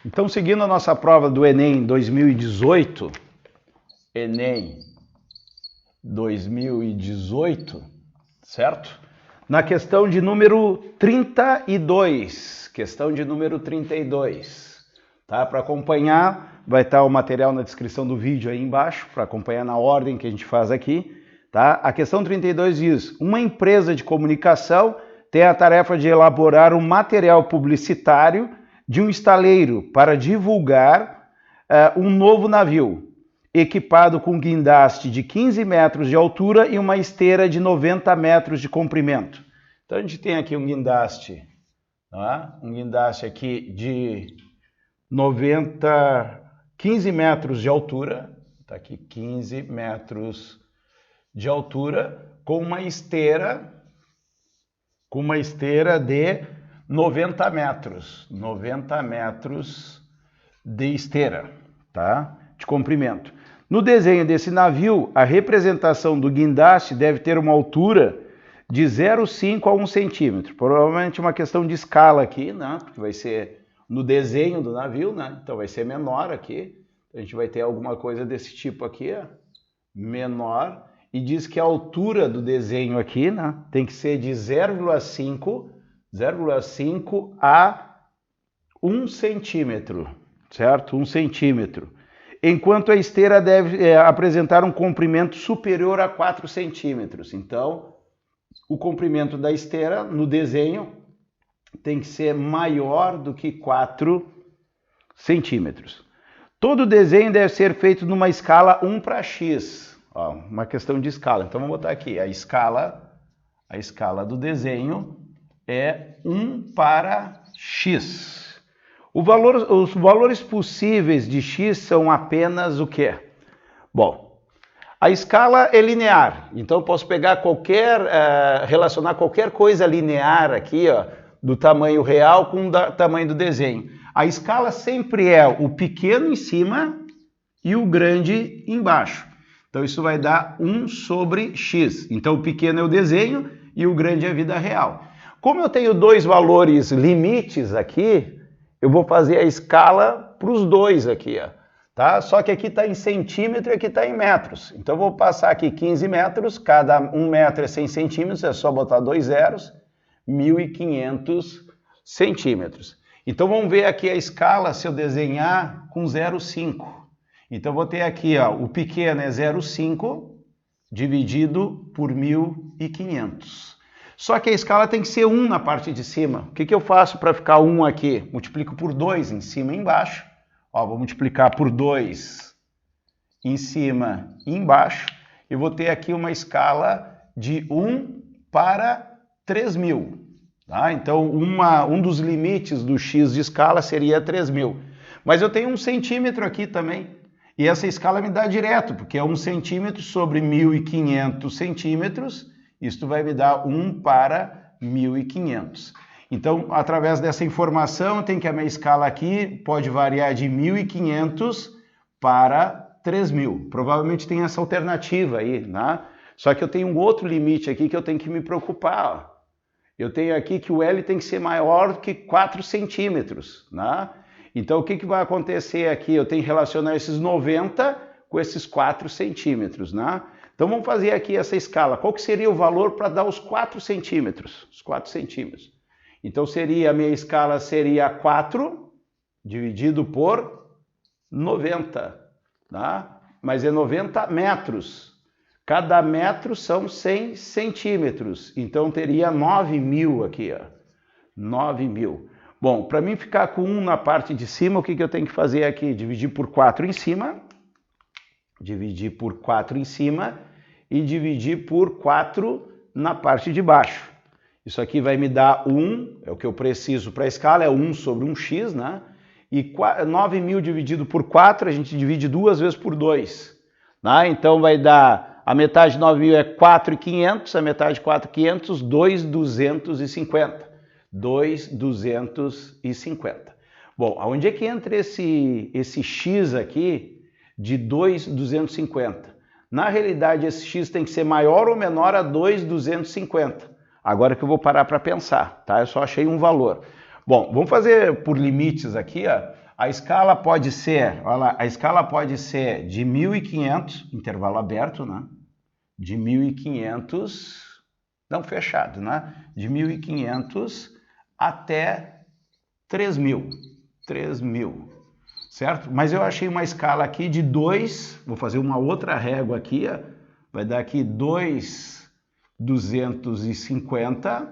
Então, seguindo a nossa prova do Enem 2018, Enem 2018, certo? Na questão de número 32, tá? Para acompanhar, vai estar o material na descrição do vídeo aí embaixo, para acompanhar na ordem que a gente faz aqui, tá? A questão 32 diz: uma empresa de comunicação tem a tarefa de elaborar um material publicitário de um estaleiro para divulgar um novo navio, equipado com guindaste de 15 metros de altura e uma esteira de 90 metros de comprimento. Então a gente tem aqui um guindaste, tá? Um guindaste aqui de 15 metros de altura, tá aqui 15 metros de altura, com uma esteira de 90 metros de esteira, tá? De comprimento. No desenho desse navio, a representação do guindaste deve ter uma altura de 0,5 a 1 centímetro. Provavelmente uma questão de escala aqui, né? Porque vai ser no desenho do navio, né? Então vai ser menor aqui. A gente vai ter alguma coisa desse tipo aqui, ó, menor. E diz que a altura do desenho aqui, né, tem que ser de 0,5 a 1 centímetro, certo? 1 centímetro. Enquanto a esteira deve apresentar um comprimento superior a 4 centímetros. Então, o comprimento da esteira no desenho tem que ser maior do que 4 centímetros. Todo desenho deve ser feito numa escala 1 para x. Ó, uma questão de escala. Então, vamos botar aqui. A escala do desenho é 1 para x. Os valores possíveis de x são apenas o quê? Bom, a escala é linear. Então, eu posso pegar relacionar qualquer coisa linear aqui, ó, do tamanho real com o tamanho do desenho. A escala sempre é o pequeno em cima e o grande embaixo. Então, isso vai dar 1 sobre x. Então, o pequeno é o desenho e o grande é a vida real. Como eu tenho dois valores limites aqui, eu vou fazer a escala para os dois aqui, ó, tá? Só que aqui está em centímetro e aqui está em metros. Então, eu vou passar aqui 15 metros, cada 1 metro é 100 centímetros, é só botar 2 zeros, 1.500 centímetros. Então, vamos ver aqui a escala se eu desenhar com 0,5. Então, vou ter aqui, ó, o pequeno é 0,5 dividido por 1.500. Só que a escala tem que ser 1 na parte de cima. O que eu faço para ficar 1 aqui? Multiplico por 2 em cima e embaixo. Ó, vou multiplicar por 2 em cima e embaixo. E vou ter aqui uma escala de 1 para 3.000. Tá? Então, um dos limites do x de escala seria 3.000. Mas eu tenho 1 centímetro aqui também. E essa escala me dá direto, porque é 1 centímetro sobre 1.500 centímetros. Isto vai me dar 1 para 1.500. Então, através dessa informação, tem que a minha escala aqui pode variar de 1.500 para 3.000. Provavelmente tem essa alternativa aí, né? Só que eu tenho um outro limite aqui que eu tenho que me preocupar. Ó. Eu tenho aqui que o L tem que ser maior do que 4 centímetros, né? Então, o que vai acontecer aqui? Eu tenho que relacionar esses 90 com esses 4 centímetros, né? Então, vamos fazer aqui essa escala. Qual que seria o valor para dar os 4 centímetros? Os 4 centímetros. Então, a minha escala seria 4 dividido por 90, tá? Mas é 90 metros. Cada metro são 100 centímetros. Então, teria 9.000 aqui, ó. 9.000. Bom, para mim ficar com 1 na parte de cima, o que eu tenho que fazer aqui? Dividir por 4 em cima. Dividir por 4 em cima e dividir por 4 na parte de baixo. Isso aqui vai me dar 1, é o que eu preciso para a escala, é 1 sobre 1x, né? E 9.000 dividido por 4, a gente divide 2 vezes por 2. Né? Então vai dar, a metade de 9.000 é 4.500, a metade de 4.500, 2.250. 2.250. Bom, aonde é que entra esse x aqui de 2.250? Na realidade, esse x tem que ser maior ou menor a 2.250. Agora que eu vou parar para pensar, tá? Eu só achei um valor. Bom, vamos fazer por limites aqui, ó. A escala pode ser, olha lá, a escala pode ser de 1.500, intervalo aberto, né? De 1.500, não fechado, né? De 1.500 até 3.000, 3.000, certo? Mas eu achei uma escala aqui de 2, vou fazer uma outra régua aqui, ó, vai dar aqui 2.250,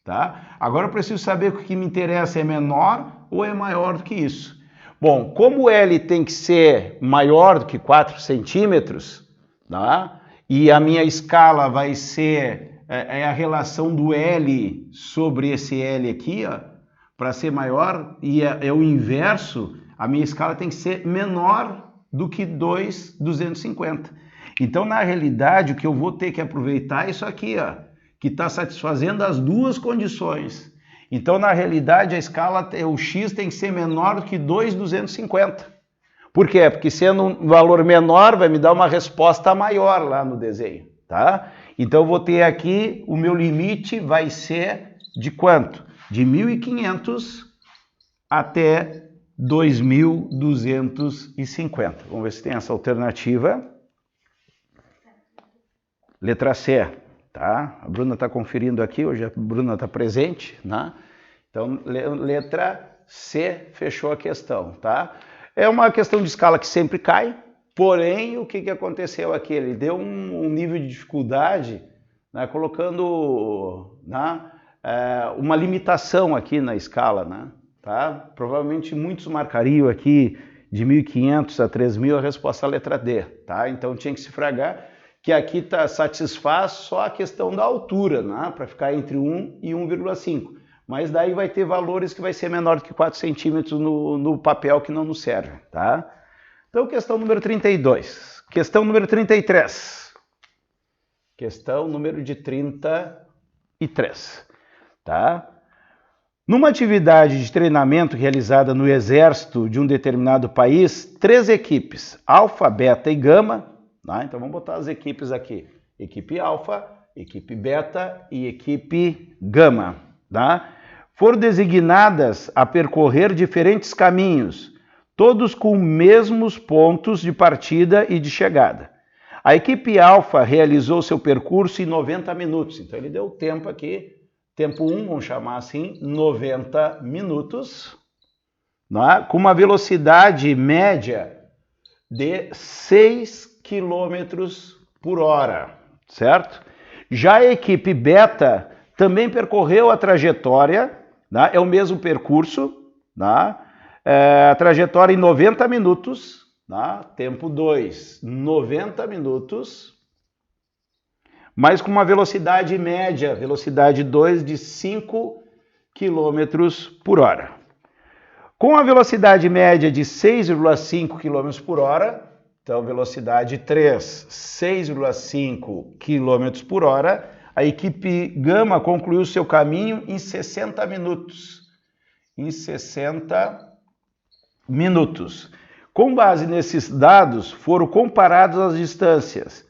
tá? Agora eu preciso saber o que me interessa, é menor ou é maior do que isso. Bom, como L tem que ser maior do que 4 centímetros, tá? E a minha escala vai ser a relação do L sobre esse L aqui, ó, para ser maior, e é o inverso, a minha escala tem que ser menor do que 2.250. Então, na realidade, o que eu vou ter que aproveitar é isso aqui, ó, que está satisfazendo as duas condições. Então, na realidade, a escala, o x tem que ser menor do que 2.250. Por quê? Porque sendo um valor menor, vai me dar uma resposta maior lá no desenho, tá? Então, eu vou ter aqui, o meu limite vai ser de quanto? De 1.500 até 2.250. Vamos ver se tem essa alternativa. Letra C. Tá? A Bruna está conferindo aqui, hoje a Bruna está presente, né? Então, letra C fechou a questão, tá? É uma questão de escala que sempre cai, porém, o que aconteceu aqui? Ele deu um nível de dificuldade, né, colocando, né, uma limitação aqui na escala, né? Tá? Provavelmente muitos marcariam aqui de 1.500 a 3.000 a resposta à letra D, tá? Então, tinha que se fragar que aqui satisfaz só a questão da altura, né? Para ficar entre 1 e 1,5. Mas daí vai ter valores que vai ser menor do que 4 centímetros no papel que não nos serve, tá? Então, questão número 32. Questão número 33. Questão número de 33, tá? Numa atividade de treinamento realizada no exército de um determinado país, 3 equipes, alfa, beta e gama, tá? Então vamos botar as equipes aqui, equipe alfa, equipe beta e equipe gama, tá? Foram designadas a percorrer diferentes caminhos, todos com mesmos pontos de partida e de chegada. A equipe alfa realizou seu percurso em 90 minutos, então ele deu tempo aqui, tempo 1, vamos chamar assim, 90 minutos, né? Com uma velocidade média de 6 km por hora, certo? Já a equipe beta também percorreu a trajetória, né? É o mesmo percurso, né? A trajetória em 90 minutos, né? Tempo 2, 90 minutos, mas com uma velocidade média, velocidade 2 de 5 km por hora. Com a velocidade média de 6,5 km por hora, então velocidade 3, 6,5 km por hora, a equipe gama concluiu seu caminho em 60 minutos. Em 60 minutos. Com base nesses dados, foram comparadas as distâncias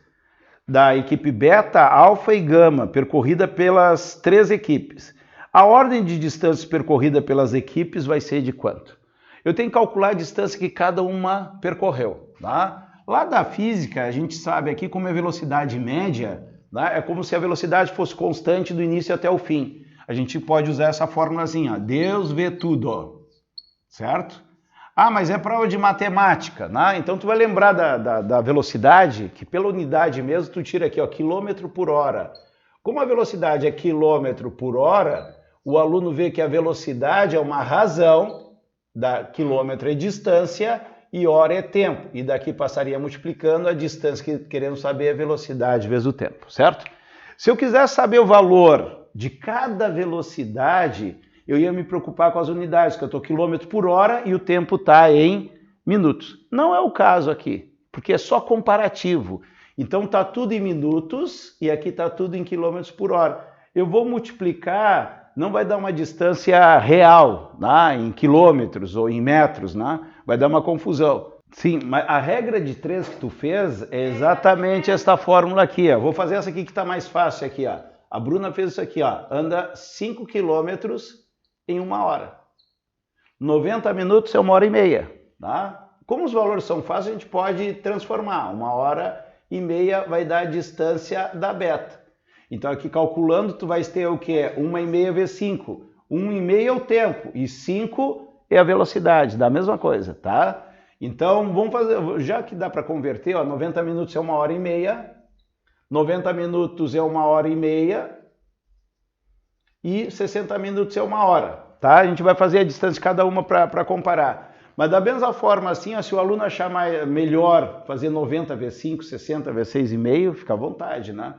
da equipe beta, alfa e gama, percorrida pelas 3 equipes. A ordem de distâncias percorrida pelas equipes vai ser de quanto? Eu tenho que calcular a distância que cada uma percorreu, tá? Lá da física, a gente sabe aqui como é velocidade média, né? É como se a velocidade fosse constante do início até o fim. A gente pode usar essa formulazinha, Deus vê tudo, certo? Ah, mas é prova de matemática, né? Então tu vai lembrar da velocidade, que pela unidade mesmo tu tira aqui, ó, quilômetro por hora. Como a velocidade é quilômetro por hora, o aluno vê que a velocidade é uma razão, da quilômetro é distância e hora é tempo. E daqui passaria multiplicando a distância, querendo saber a velocidade vezes o tempo, certo? Se eu quiser saber o valor de cada velocidade, eu ia me preocupar com as unidades, que eu estou quilômetro por hora e o tempo está em minutos. Não é o caso aqui, porque é só comparativo. Então está tudo em minutos e aqui está tudo em quilômetros por hora. Eu vou multiplicar, não vai dar uma distância real, né, em quilômetros ou em metros, né? Vai dar uma confusão. Sim, mas a regra de 3 que tu fez é exatamente esta fórmula aqui, ó. Vou fazer essa aqui que está mais fácil aqui, ó. A Bruna fez isso aqui, ó. Anda 5 quilômetros em 1 hora. 90 minutos é 1h30, tá? Como os valores são fáceis, a gente pode transformar. 1h30 vai dar a distância da beta. Então aqui calculando, tu vai ter o que? 1h30 vezes 5. 1h30 é o tempo e 5 é a velocidade, da mesma coisa, tá? Então vamos fazer, já que dá para converter, ó, 90 minutos é 1h30, 90 minutos é 1h30 e 60 minutos é 1 hora, tá? A gente vai fazer a distância de cada uma para comparar. Mas da mesma forma assim, ó, se o aluno achar melhor fazer 90 vezes 5, 60 vezes 6,5, fica à vontade, né?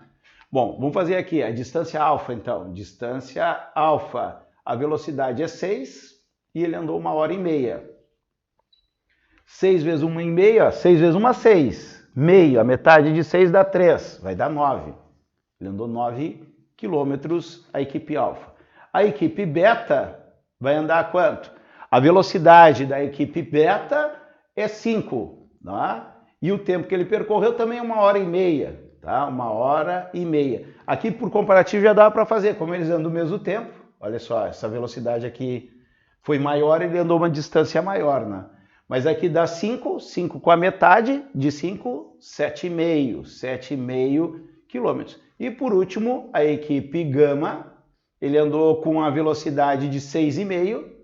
Bom, vamos fazer aqui a distância alfa então. Distância alfa, a velocidade é 6 e ele andou 1h30. 6 vezes 1h30, 6 vezes 1 é 6. Meio, a metade de 6 dá 3, vai dar 9. Ele andou 9 quilômetros a equipe alfa. A equipe beta vai andar quanto? A velocidade da equipe beta é 5, tá? E o tempo que ele percorreu também é 1h30, tá? 1h30. Aqui por comparativo já dá para fazer, como eles andam o mesmo tempo. Olha só, essa velocidade aqui foi maior, ele andou uma distância maior, né? Mas aqui dá 5, 5 com a metade de 5, 7,5 quilômetros. E por último, a equipe gama, ele andou com a velocidade de 6,5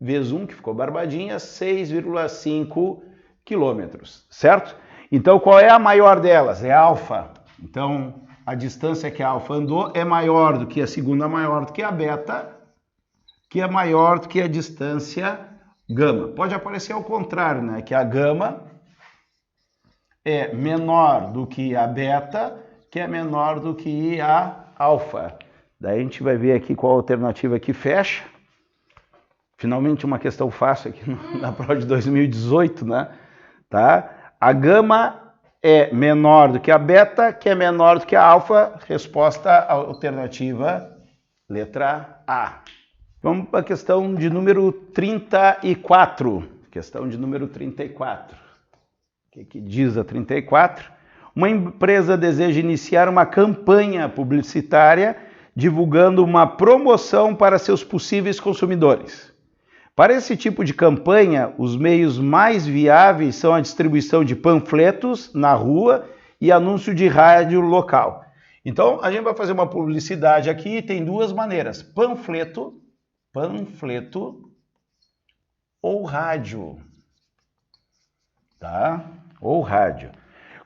vezes 1, que ficou barbadinha, 6,5 quilômetros, certo? Então qual é a maior delas? É a alfa. Então a distância que a alfa andou é maior do que a segunda, maior do que a beta, que é maior do que a distância gama. Pode aparecer ao contrário, né? Que a gama é menor do que a beta, que é menor do que a alfa. Daí a gente vai ver aqui qual a alternativa que fecha. Finalmente uma questão fácil aqui na prova de 2018, né? Tá? A gama é menor do que a beta, que é menor do que a alfa. Resposta alternativa, letra A. Vamos para a questão de número 34. Questão de número 34. O que diz a 34? Uma empresa deseja iniciar uma campanha publicitária divulgando uma promoção para seus possíveis consumidores. Para esse tipo de campanha, os meios mais viáveis são a distribuição de panfletos na rua e anúncio de rádio local. Então, a gente vai fazer uma publicidade aqui e tem duas maneiras: panfleto ou rádio, tá? Ou rádio.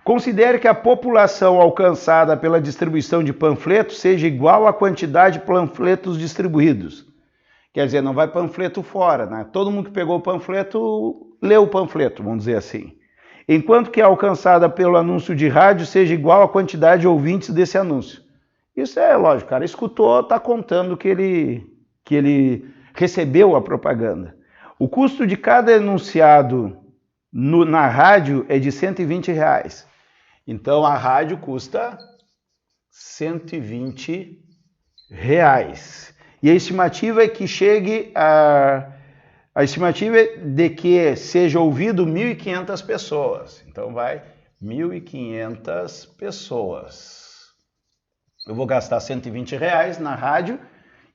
Considere que a população alcançada pela distribuição de panfletos seja igual à quantidade de panfletos distribuídos. Quer dizer, não vai panfleto fora, né? Todo mundo que pegou o panfleto, leu o panfleto, vamos dizer assim. Enquanto que a alcançada pelo anúncio de rádio seja igual à quantidade de ouvintes desse anúncio. Isso é lógico, o cara escutou, está contando que ele recebeu a propaganda. O custo de cada enunciado na rádio é de R$120. Então a rádio custa R$120. E a estimativa é que chegue a estimativa é de que seja ouvido 1.500 pessoas. Então vai 1.500 pessoas. Eu vou gastar R$120 na rádio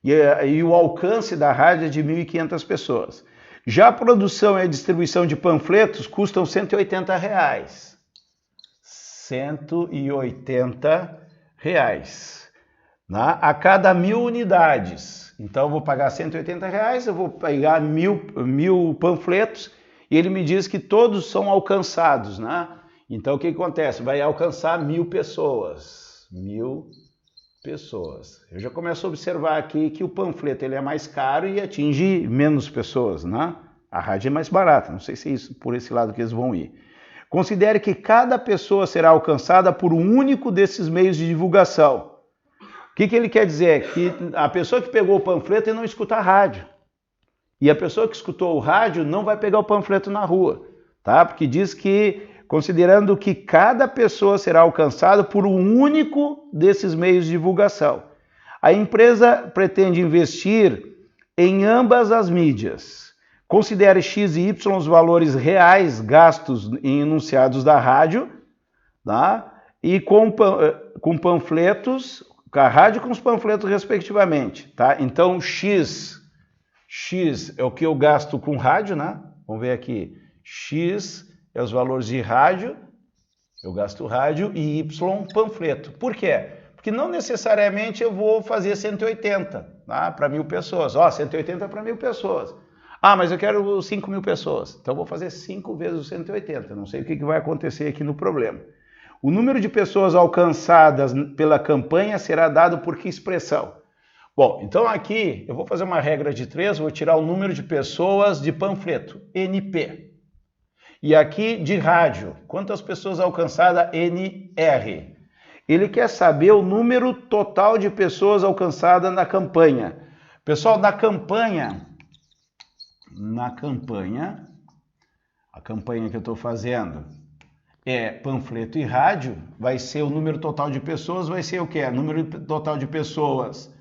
e o alcance da rádio é de 1.500 pessoas. Já a produção e a distribuição de panfletos custam R$180. R$180. A cada 1.000 unidades. Então eu vou pagar R$180, eu vou pegar 1.000 panfletos e ele me diz que todos são alcançados, né? Então o que acontece? Vai alcançar 1.000 pessoas. 1.000 pessoas. Eu já começo a observar aqui que o panfleto ele é mais caro e atinge menos pessoas, né? A rádio é mais barata, não sei se é isso, por esse lado que eles vão ir. Considere que cada pessoa será alcançada por um único desses meios de divulgação. O que ele quer dizer? Que a pessoa que pegou o panfleto não escuta a rádio. E a pessoa que escutou o rádio não vai pegar o panfleto na rua, tá? Porque diz que, considerando que cada pessoa será alcançada por um único desses meios de divulgação. A empresa pretende investir em ambas as mídias. Considere X e Y os valores reais gastos em enunciados da rádio, tá? E com panfletos, a rádio com os panfletos respectivamente, tá? Então X X é o que eu gasto com rádio, né? Vamos ver aqui. X é os valores de rádio, eu gasto rádio, e Y panfleto. Por quê? Porque não necessariamente eu vou fazer 180, tá? Para 1.000 pessoas. Ó, 180 para 1.000 pessoas. Ah, mas eu quero 5.000 pessoas. Então eu vou fazer 5 vezes o 180. Não sei o que vai acontecer aqui no problema. O número de pessoas alcançadas pela campanha será dado por que expressão? Bom, então aqui eu vou fazer uma regra de 3, vou tirar o número de pessoas de panfleto, NP. E aqui de rádio, quantas pessoas alcançadas, NR. Ele quer saber o número total de pessoas alcançadas na campanha. Pessoal, a campanha que eu estou fazendo é panfleto e rádio, vai ser o número total de pessoas, vai ser o quê? Número total de pessoas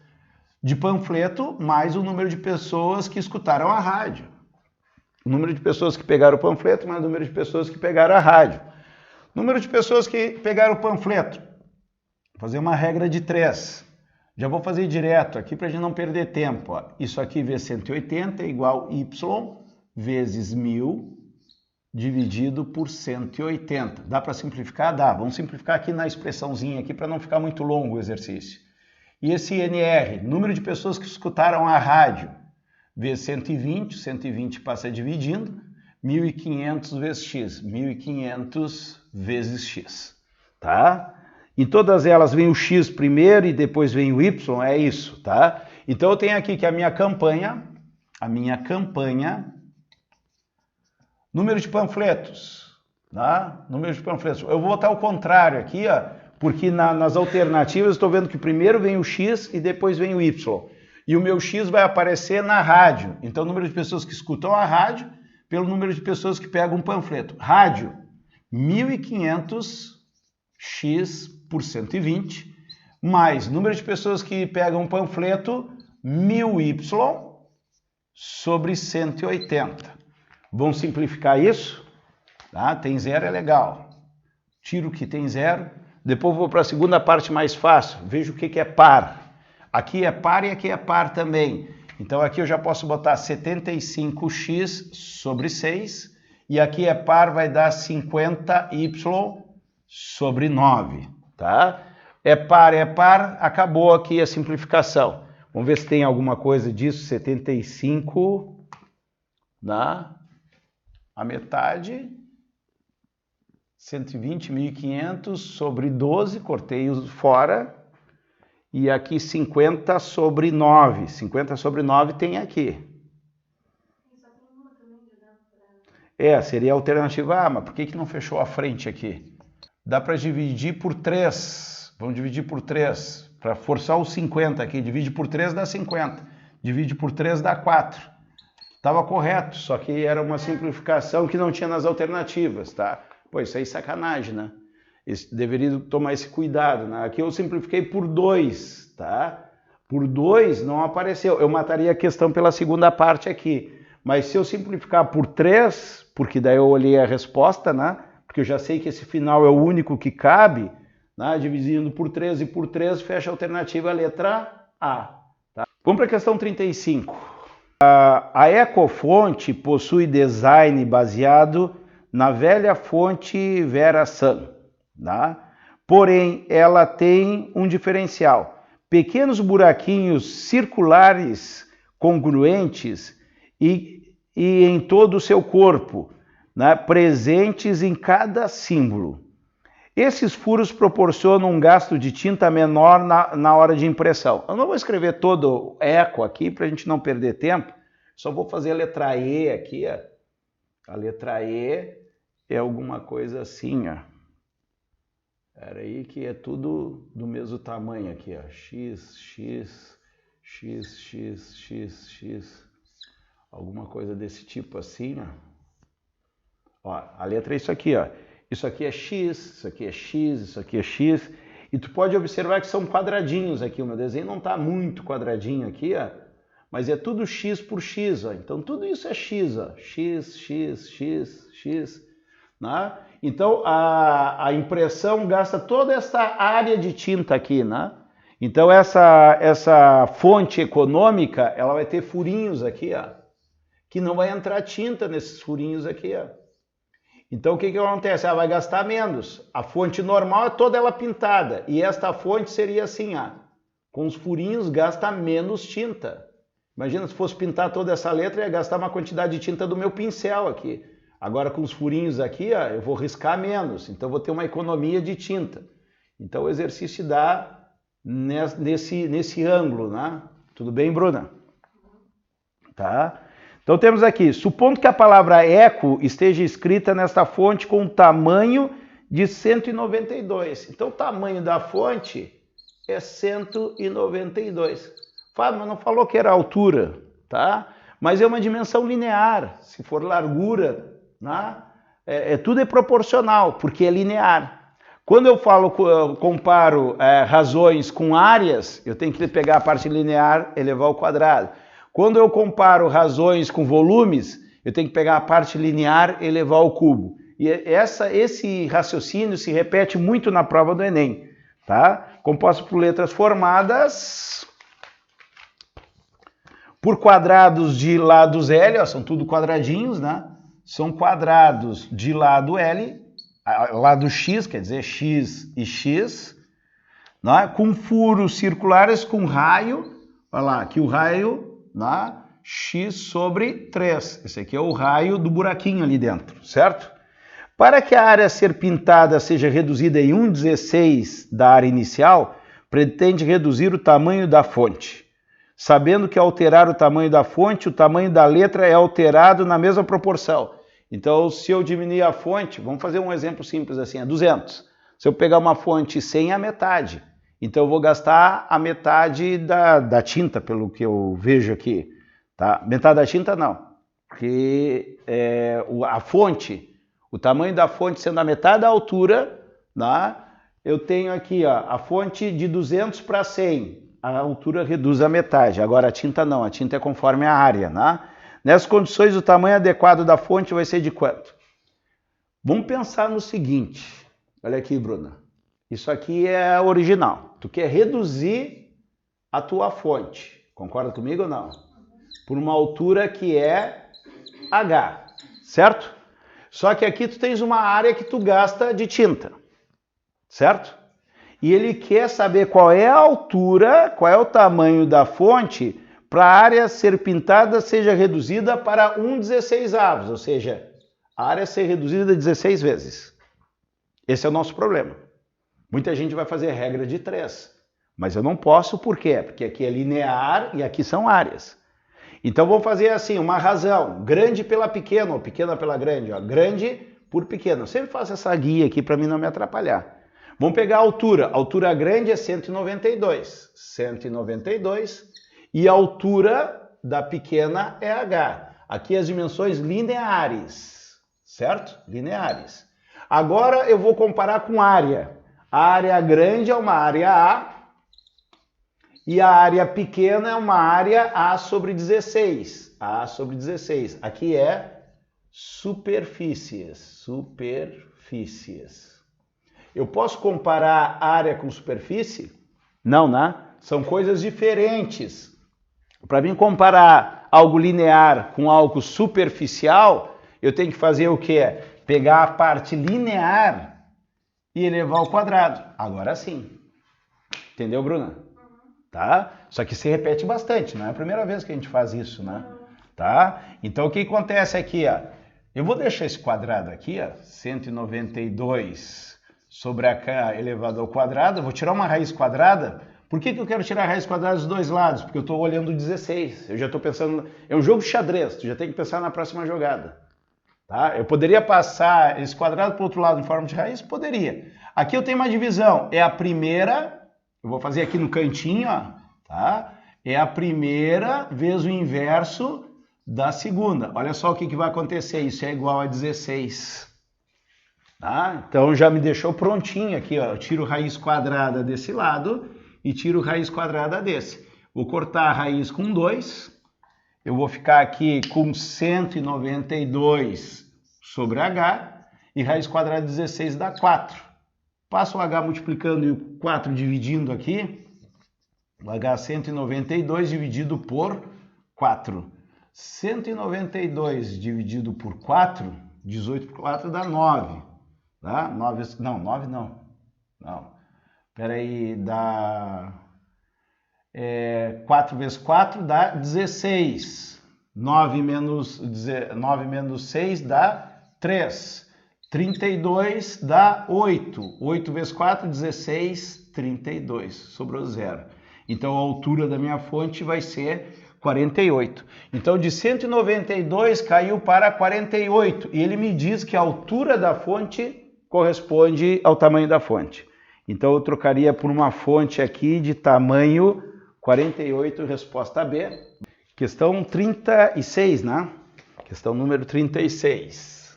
de panfleto mais o número de pessoas que escutaram a rádio. O número de pessoas que pegaram o panfleto mais o número de pessoas que pegaram a rádio. Número de pessoas que pegaram o panfleto. Vou fazer uma regra de 3. Já vou fazer direto aqui para a gente não perder tempo. Ó. Isso aqui vezes 180 é igual Y vezes 1.000 dividido por 180. Dá para simplificar? Dá. Vamos simplificar aqui na expressãozinha aqui para não ficar muito longo o exercício. E esse NR, número de pessoas que escutaram a rádio, vezes 120, 120 passa dividindo, 1.500 vezes X, 1.500 vezes X, tá? Em todas elas vem o X primeiro e depois vem o Y, é isso, tá? Então eu tenho aqui que a minha campanha, número de panfletos, tá? Número de panfletos. Eu vou botar o contrário aqui, ó, porque nas alternativas estou vendo que primeiro vem o X e depois vem o Y. E o meu X vai aparecer na rádio. Então, o número de pessoas que escutam a rádio pelo número de pessoas que pegam um panfleto. Rádio, 1.500 X por 120, mais número de pessoas que pegam um panfleto, 1.000Y sobre 180. Vamos simplificar isso? Tá? Tem zero, é legal. Tiro o que tem zero. Depois vou para a segunda parte mais fácil. Vejo o que é par. Aqui é par e aqui é par também. Então aqui eu já posso botar 75x sobre 6. E aqui é par, vai dar 50y sobre 9. Tá? É par, acabou aqui a simplificação. Vamos ver se tem alguma coisa disso. 75 a metade. 120.500 sobre 12, cortei os fora. E aqui 50 sobre 9. 50 sobre 9 tem aqui. Seria a alternativa A, mas por que não fechou a frente aqui? Dá para dividir por 3. Vamos dividir por 3. Para forçar os 50 aqui. Divide por 3 dá 50. Divide por 3 dá 4. Estava correto, só que era uma simplificação que não tinha nas alternativas, tá? Pô, isso aí é sacanagem, né? Deveria tomar esse cuidado, né? Aqui eu simplifiquei por 2, tá? Por 2 não apareceu. Eu mataria a questão pela segunda parte aqui. Mas se eu simplificar por 3, porque daí eu olhei a resposta, né? Porque eu já sei que esse final é o único que cabe, né? Dividindo por 3 e por 3, fecha a alternativa a letra A. Tá? Vamos para a questão 35. A Ecofonte possui design baseado na velha fonte VeraSun, tá? Porém, ela tem um diferencial. Pequenos buraquinhos circulares congruentes e em todo o seu corpo, né, presentes em cada símbolo. Esses furos proporcionam um gasto de tinta menor na hora de impressão. Eu não vou escrever todo eco aqui para a gente não perder tempo, só vou fazer a letra E aqui. Ó. A letra E é alguma coisa assim, ó. Espera aí que é tudo do mesmo tamanho aqui, ó. X, X, X, X, X, X. Alguma coisa desse tipo assim, ó. Ó, a letra é isso aqui, ó. Isso aqui é X, isso aqui é X, isso aqui é X. E tu pode observar que são quadradinhos aqui. O meu desenho não está muito quadradinho aqui, ó. Mas é tudo X por X, ó. Então tudo isso é X, ó. X, X, X, X. Né? Então a impressão gasta toda essa área de tinta aqui, né? Então essa fonte econômica, ela vai ter furinhos aqui, ó, que não vai entrar tinta nesses furinhos aqui, ó. Então o que acontece? Ela vai gastar menos. A fonte normal é toda ela pintada, e esta fonte seria assim, ó, com os furinhos gasta menos tinta. Imagina se fosse pintar toda essa letra, ia gastar uma quantidade de tinta do meu pincel aqui. Agora com os furinhos aqui, ó, eu vou riscar menos, então vou ter uma economia de tinta. Então o exercício dá nesse ângulo, né? Tudo bem, Bruna? Tá? Então temos aqui, supondo que a palavra eco esteja escrita nesta fonte com um tamanho de 192. Então o tamanho da fonte é 192. Fábio, mas não falou que era altura, tá? Mas é uma dimensão linear. Se for largura, né? Tudo é proporcional, porque é linear. Quando eu comparo razões com áreas, eu tenho que pegar a parte linear e elevar ao quadrado. Quando eu comparo razões com volumes, eu tenho que pegar a parte linear e elevar ao cubo. E esse raciocínio se repete muito na prova do Enem, tá? Composto por letras formadas por quadrados de lados L, ó, são tudo quadradinhos, né? São quadrados de lado L, lado X, quer dizer X e X, né? Com furos circulares com raio, olha lá, aqui o raio, né? X sobre 3, esse aqui é o raio do buraquinho ali dentro, certo? Para que a área a ser pintada seja reduzida em 1/16 da área inicial, pretende reduzir o tamanho da fonte. Sabendo que ao alterar o tamanho da fonte, o tamanho da letra é alterado na mesma proporção. Então, se eu diminuir a fonte, vamos fazer um exemplo simples assim, é 200. Se eu pegar uma fonte 100, é a metade. Então, eu vou gastar a metade da tinta, pelo que eu vejo aqui. Tá? Metade da tinta, não. Porque a fonte, o tamanho da fonte sendo a metade da altura, né? Eu tenho aqui ó, a fonte de 200 para 100. A altura reduz a metade. Agora a tinta não, a tinta é conforme a área, né? Nessas condições, o tamanho adequado da fonte vai ser de quanto? Vamos pensar no seguinte. Olha aqui, Bruna. Isso aqui é original. Tu quer reduzir a tua fonte. Concorda comigo ou não? Por uma altura que é H, certo? Só que aqui tu tens uma área que tu gasta de tinta, certo? E ele quer saber qual é a altura, qual é o tamanho da fonte para a área ser pintada seja reduzida para 1/16, ou seja, a área ser reduzida 16 vezes. Esse é o nosso problema. Muita gente vai fazer regra de 3, mas eu não posso, por quê? Porque aqui é linear e aqui são áreas. Então vamos fazer assim, uma razão, grande pela pequena, ou pequena pela grande, ó, grande por pequena. Eu sempre faço essa guia aqui para mim não me atrapalhar. Vamos pegar a altura grande é 192, 192, e a altura da pequena é H. Aqui as dimensões lineares, certo? Lineares. Agora eu vou comparar com área. A área grande é uma área A, e a área pequena é uma área A sobre 16. A sobre 16. Aqui é superfícies. Superfícies. Eu posso comparar área com superfície? Não, né? São coisas diferentes. Para mim comparar algo linear com algo superficial, eu tenho que fazer o quê? Pegar a parte linear e elevar ao quadrado. Agora sim. Entendeu, Bruna? Tá? Só que se repete bastante, não é a primeira vez que a gente faz isso, né? Tá? Então o que acontece aqui, ó? Eu vou deixar esse quadrado aqui, ó, 192 sobre H elevado ao quadrado, eu vou tirar uma raiz quadrada. Por que eu quero tirar a raiz quadrada dos dois lados? Porque eu estou olhando 16, eu já estou pensando, é um jogo de xadrez, tu já tem que pensar na próxima jogada. Tá? Eu poderia passar esse quadrado para o outro lado em forma de raiz? Poderia. Aqui eu tenho uma divisão, é a primeira, eu vou fazer aqui no cantinho, ó, tá? É a primeira vezes o inverso da segunda. Olha só o que vai acontecer, isso é igual a 16. Tá? Então já me deixou prontinho aqui, ó. Eu tiro raiz quadrada desse lado e tiro raiz quadrada desse. Vou cortar a raiz com 2. Eu vou ficar aqui com 192 sobre H e raiz quadrada de 16 dá 4. Passo o H multiplicando e o 4 dividindo aqui. Vai dar 192 dividido por 4. 192 dividido por 4, 18 por 4 dá 9. Tá? 9 não, 9 não. Não. Espera aí, dá 4 vezes 4 dá 16. 9 menos 6 dá 3. 32 dá 8. 8 vezes 4, 16, 32. Sobrou 0. Então a altura da minha fonte vai ser 48. Então de 192 caiu para 48. E ele me diz que a altura da fonte corresponde ao tamanho da fonte. Então eu trocaria por uma fonte aqui de tamanho 48, resposta B. Questão 36, né? Questão número 36.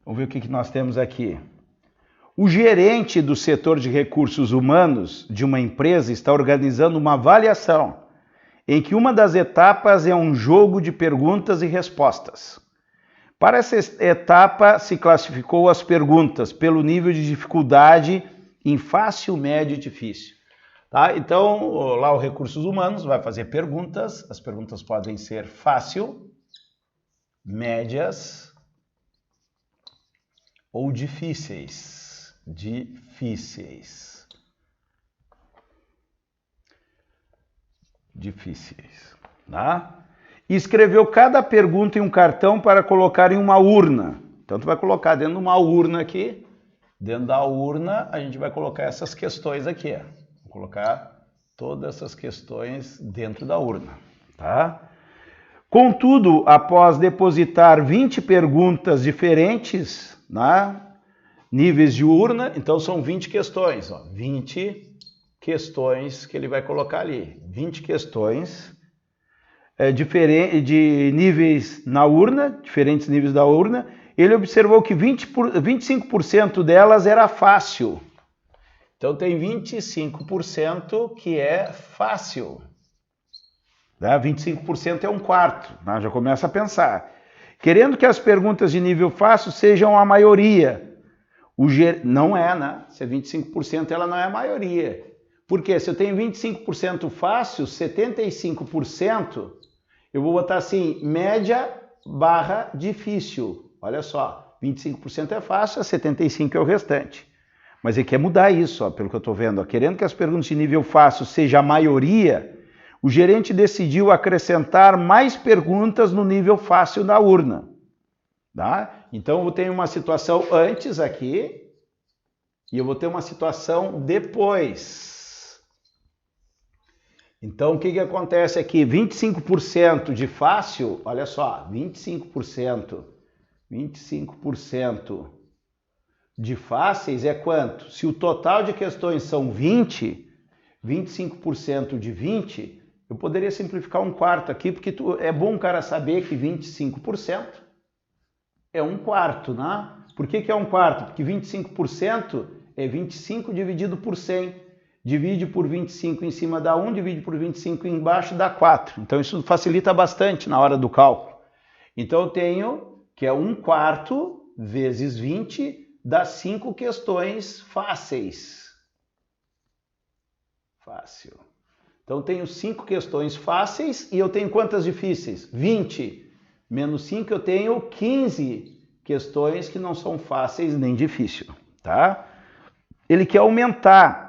Vamos ver o que nós temos aqui. O gerente do setor de recursos humanos de uma empresa está organizando uma avaliação em que uma das etapas é um jogo de perguntas e respostas. Para essa etapa, se classificou as perguntas pelo nível de dificuldade em fácil, médio e difícil. Tá? Então, lá o Recursos Humanos vai fazer perguntas. As perguntas podem ser fácil, médias ou difíceis. Difíceis, tá? E escreveu cada pergunta em um cartão para colocar em uma urna. Então, tu vai colocar dentro de uma urna aqui. Dentro da urna, a gente vai colocar essas questões aqui. Ó. Vou colocar todas essas questões dentro da urna, tá? Contudo, após depositar 20 perguntas diferentes, né? Níveis de urna, então são 20 questões, ó, 20 questões que ele vai colocar ali, 20 questões de níveis na urna, diferentes níveis da urna. Ele observou que 25% delas era fácil, então tem 25% que é fácil, né? 25% é um quarto, né? Já começa a pensar. Querendo que as perguntas de nível fácil sejam a maioria, não é, né? Se é 25%, ela não é a maioria. Por quê? Se eu tenho 25% fácil, 75%, eu vou botar assim, média barra difícil. Olha só, 25% é fácil, 75% é o restante. Mas ele quer mudar isso, ó, pelo que eu estou vendo. Ó. Querendo que as perguntas de nível fácil seja a maioria, o gerente decidiu acrescentar mais perguntas no nível fácil da urna. Tá? Então, eu vou ter uma situação antes aqui e eu vou ter uma situação depois. Então, o que acontece aqui? 25% de fácil, olha só, 25% de fáceis é quanto? Se o total de questões são 20, 25% de 20, eu poderia simplificar um quarto aqui, porque é bom o cara saber que 25% é um quarto, né? Por que é um quarto? Porque 25% é 25 dividido por 100. Divide por 25 em cima dá 1, divide por 25 embaixo dá 4. Então isso facilita bastante na hora do cálculo. Então eu tenho que é 1/4 vezes 20 dá 5 questões fáceis. Fácil. Então eu tenho 5 questões fáceis e eu tenho quantas difíceis? 20. Menos 5 eu tenho 15 questões que não são fáceis nem difícil, tá? Ele quer aumentar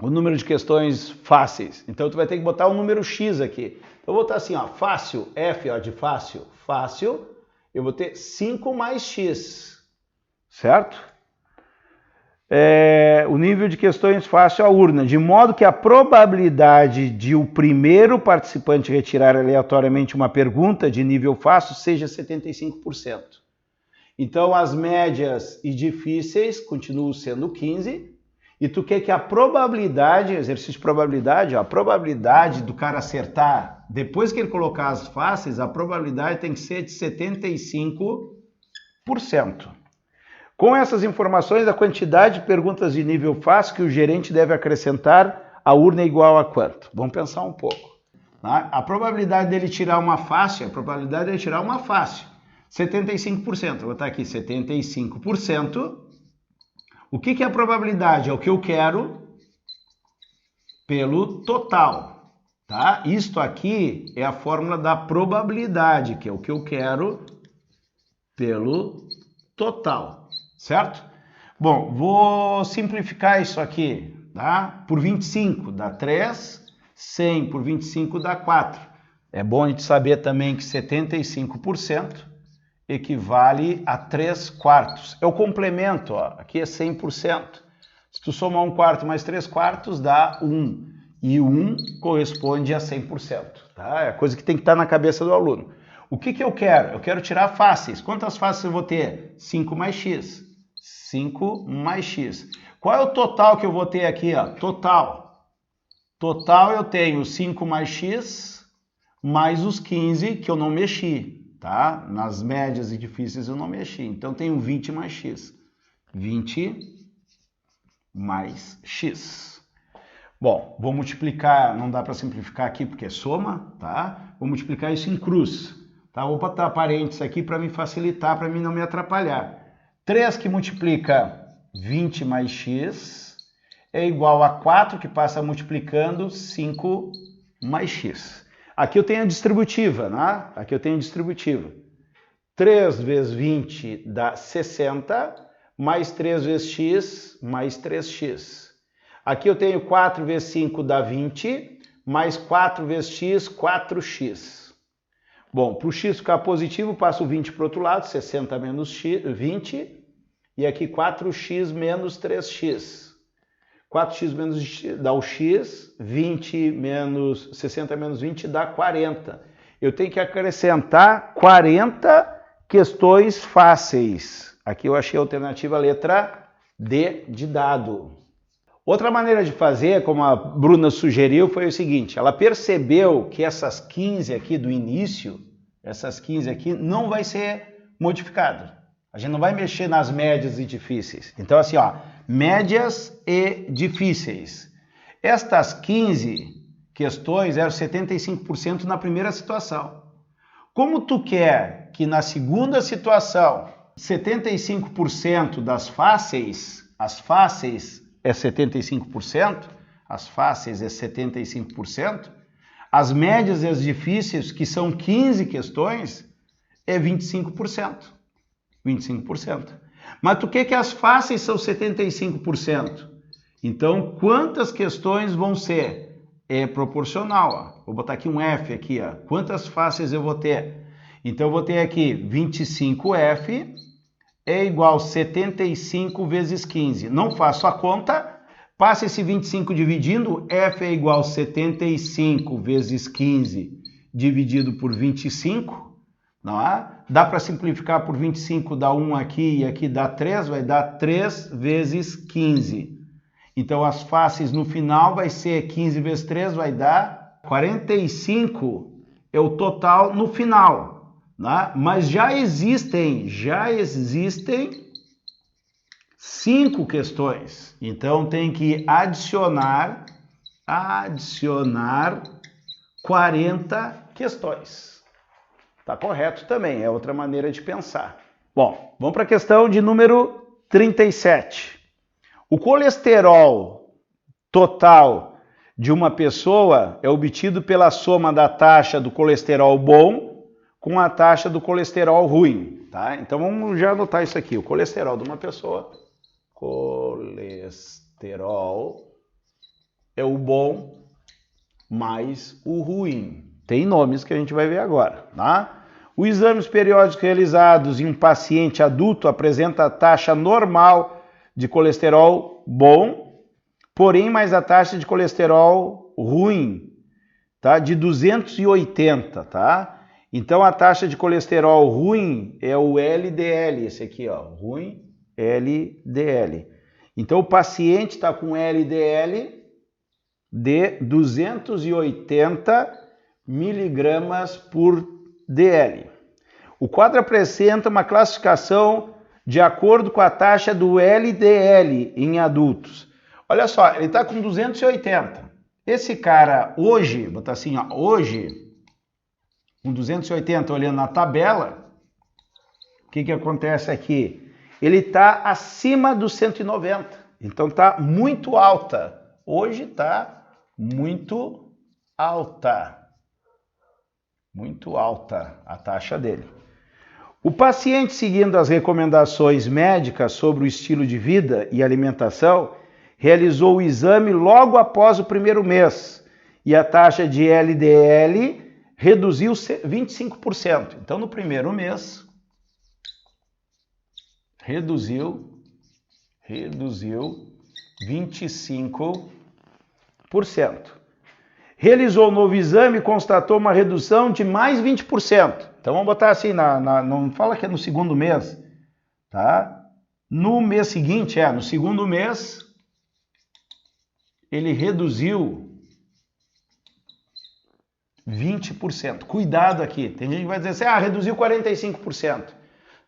o número de questões fáceis. Então tu vai ter que botar um número X aqui. Eu vou botar assim, ó, fácil, F ó, de fácil, fácil, eu vou ter 5 mais X, certo? O nível de questões fácil a urna, de modo que a probabilidade de o primeiro participante retirar aleatoriamente uma pergunta de nível fácil seja 75%. Então as médias e difíceis continuam sendo 15%, e tu quer que a probabilidade, exercício de probabilidade, ó, a probabilidade do cara acertar, depois que ele colocar as fáceis, a probabilidade tem que ser de 75%. Com essas informações, a quantidade de perguntas de nível fácil que o gerente deve acrescentar à urna é igual a quanto? Vamos pensar um pouco. Tá? A probabilidade dele tirar uma fácil, 75%. Eu vou botar aqui 75%. O que é a probabilidade? É o que eu quero pelo total, tá? Isto aqui é a fórmula da probabilidade, que é o que eu quero pelo total, certo? Bom, vou simplificar isso aqui, tá? Por 25 dá 3, 100 por 25 dá 4. É bom a gente saber também que 75% equivale a 3 quartos. É o complemento, ó, aqui é 100%. Se tu somar 1 quarto mais 3 quartos, dá 1. E 1 corresponde a 100%. Tá? É a coisa que tem que estar na cabeça do aluno. O que eu quero? Eu quero tirar fáceis. Quantas fáceis eu vou ter? 5 mais x. 5 mais x. Qual é o total que eu vou ter aqui? Ó? Total. Total eu tenho 5 mais x mais os 15 que eu não mexi. Tá? Nas médias e difíceis eu não mexi. Então tenho 20 mais x. 20 mais x. Bom, vou multiplicar, não dá para simplificar aqui porque é soma, tá? Vou multiplicar isso em cruz, tá? Vou botar parênteses aqui para me facilitar, para mim não me atrapalhar. 3 que multiplica 20 mais x é igual a 4 que passa multiplicando 5 mais x. Aqui eu tenho a distributiva, né? Aqui eu tenho a distributiva. 3 vezes 20 dá 60, mais 3 vezes x, mais 3x. Aqui eu tenho 4 vezes 5 dá 20, mais 4 vezes x, 4x. Bom, para o x ficar positivo, passo o 20 para o outro lado, 60 menos x, 20, e aqui 4x menos 3x. 4x menos x dá o x, 20 menos 60 menos 20 dá 40. Eu tenho que acrescentar 40 questões fáceis. Aqui eu achei a alternativa letra D de dado. Outra maneira de fazer, como a Bruna sugeriu, foi o seguinte: ela percebeu que essas 15 aqui do início, essas 15 aqui, não vai ser modificado. A gente não vai mexer nas médias e difíceis. Então assim, ó, médias e difíceis. Estas 15 questões eram 75% na primeira situação. Como tu quer que na segunda situação 75% das fáceis, as fáceis é 75%, as fáceis é 75%, as médias e as difíceis, que são 15 questões, é 25%. 25%. Mas tu quer que as fáceis são 75%. Então, quantas questões vão ser? É proporcional. Ó. Vou botar aqui um F aqui. Ó. Quantas fáceis eu vou ter? Então, eu vou ter aqui 25F é igual a 75 vezes 15. Não faço a conta, passa esse 25 dividindo, F é igual a 75 vezes 15 dividido por 25, não é? Dá para simplificar por 25, dá 1 aqui e aqui dá 3, vai dar 3 vezes 15. Então as fáceis no final vai ser 15 vezes 3, vai dar 45, é o total no final. Né? Mas já existem 5 questões. Então tem que adicionar 40 questões. Tá correto também, é outra maneira de pensar. Bom, vamos para a questão de número 37. O colesterol total de uma pessoa é obtido pela soma da taxa do colesterol bom com a taxa do colesterol ruim, tá? Então vamos já anotar isso aqui, o colesterol de uma pessoa, colesterol é o bom mais o ruim. Tem nomes que a gente vai ver agora, tá? Os exames periódicos realizados em um paciente adulto apresenta a taxa normal de colesterol bom, porém mais a taxa de colesterol ruim, tá? De 280, tá? Então a taxa de colesterol ruim é o LDL, esse aqui, ó, ruim, LDL. Então o paciente está com LDL de 280 miligramas por DL. O quadro apresenta uma classificação de acordo com a taxa do LDL em adultos. Olha só, ele está com 280. Esse cara hoje, vou botar assim, ó, hoje, com 280, olhando na tabela, o que acontece aqui? Ele está acima dos 190, então está muito alta. Hoje está muito alta. Muito alta a taxa dele. O paciente, seguindo as recomendações médicas sobre o estilo de vida e alimentação, realizou o exame logo após o primeiro mês e a taxa de LDL reduziu 25%. Então, no primeiro mês, reduziu 25%. Realizou o novo exame e constatou uma redução de mais 20%. Então vamos botar assim, não fala que é no segundo mês, tá? No mês seguinte, no segundo mês, ele reduziu 20%. Cuidado aqui, tem gente que vai dizer assim, reduziu 45%.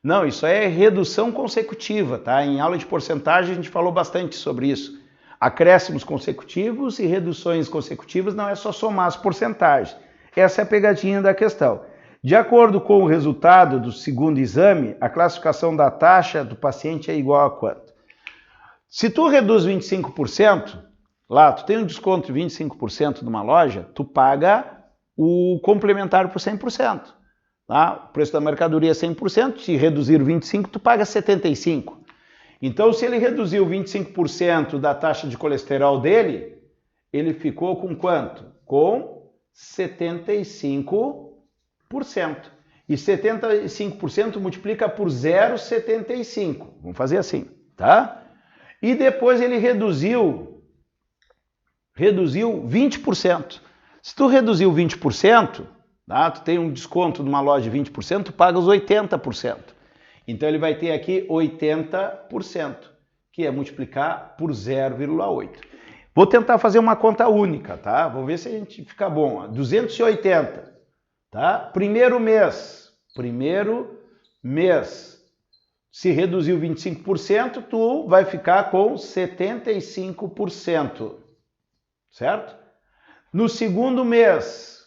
Não, isso é redução consecutiva, tá? Em aula de porcentagem a gente falou bastante sobre isso. Acréscimos consecutivos e reduções consecutivas não é só somar as porcentagens. Essa é a pegadinha da questão. De acordo com o resultado do segundo exame, a classificação da taxa do paciente é igual a quanto? Se tu reduz 25%, lá tu tem um desconto de 25% numa loja, tu paga o complementar por 100%. Tá? O preço da mercadoria é 100%, se reduzir 25%, tu paga 75%. Então, se ele reduziu 25% da taxa de colesterol dele, ele ficou com quanto? Com 75%. E 75% multiplica por 0,75. Vamos fazer assim, tá? E depois ele reduziu 20%. Se tu reduziu 20%, tá? Tu tem um desconto numa loja de 20%, tu paga os 80%. Então ele vai ter aqui 80%, que é multiplicar por 0,8. Vou tentar fazer uma conta única, tá? Vou ver se a gente fica bom. 280, tá? Primeiro mês, se reduziu 25%, tu vai ficar com 75%, certo? No segundo mês,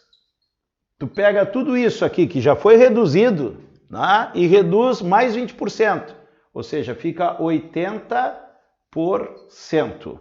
tu pega tudo isso aqui que já foi reduzido, e reduz mais 20%, ou seja, fica 80%.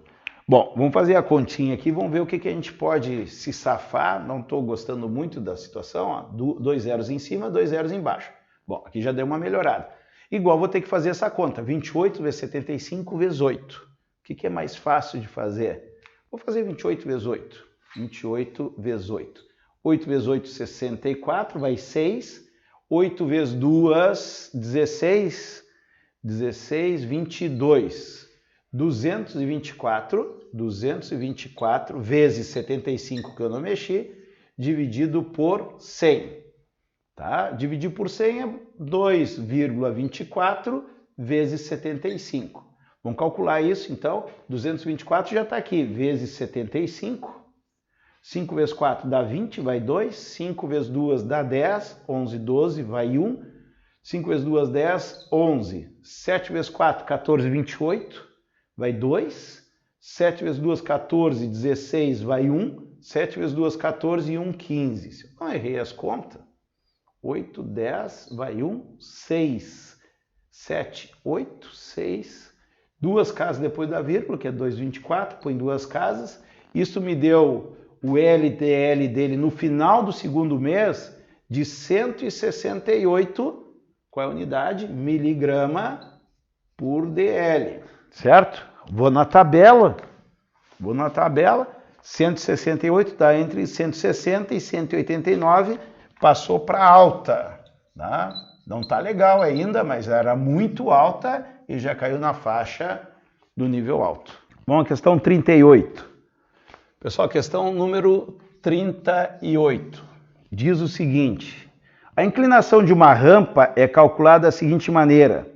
Bom, vamos fazer a continha aqui, vamos ver o que a gente pode se safar. Não estou gostando muito da situação, 2 zeros em cima, 2 zeros embaixo. Bom, aqui já deu uma melhorada. Igual vou ter que fazer essa conta, 28 vezes 75 vezes 8. O que é mais fácil de fazer? Vou fazer 28 vezes 8. 28 vezes 8. 8 vezes 8, 64, vai 6. 8 vezes 2, 16, 22. 224 vezes 75, que eu não mexi, dividido por 100. Tá? Dividir por 100 é 2,24 vezes 75. Vamos calcular isso, então. 224 já está aqui, vezes 75. 5 vezes 4 dá 20, vai 2. 5 vezes 2 dá 10. 11, 12, vai 1. 5 vezes 2, 10, 11. 7 vezes 4, 14, 28, vai 2. 7 vezes 2, 14, 16, vai 1. 7 vezes 2, 14 e 1, 15. Se eu não errei as contas, 8, 10, vai 1, 6. 7, 8, 6. Duas casas depois da vírgula, que é 2,24, põe duas casas. Isso me deu o LDL dele no final do segundo mês de 168, qual é a unidade? Miligrama por DL, certo? Vou na tabela, 168 está entre 160 e 189, passou para alta, tá? Não está legal ainda, mas era muito alta e já caiu na faixa do nível alto. Bom, a questão 38. Pessoal, questão número 38 diz o seguinte: a inclinação de uma rampa é calculada da seguinte maneira: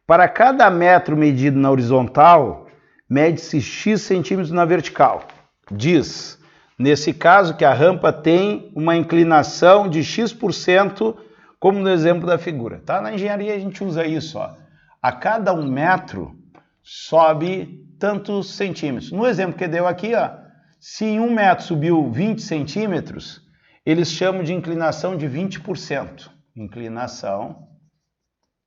para cada metro medido na horizontal, mede-se x centímetros na vertical. Diz, nesse caso, que a rampa tem uma inclinação de x%, como no exemplo da figura. Tá? Na engenharia a gente usa isso, ó. A cada 1 metro sobe tantos centímetros. No exemplo que deu aqui, ó, se em 1 metro subiu 20 centímetros, eles chamam de inclinação de 20%. Inclinação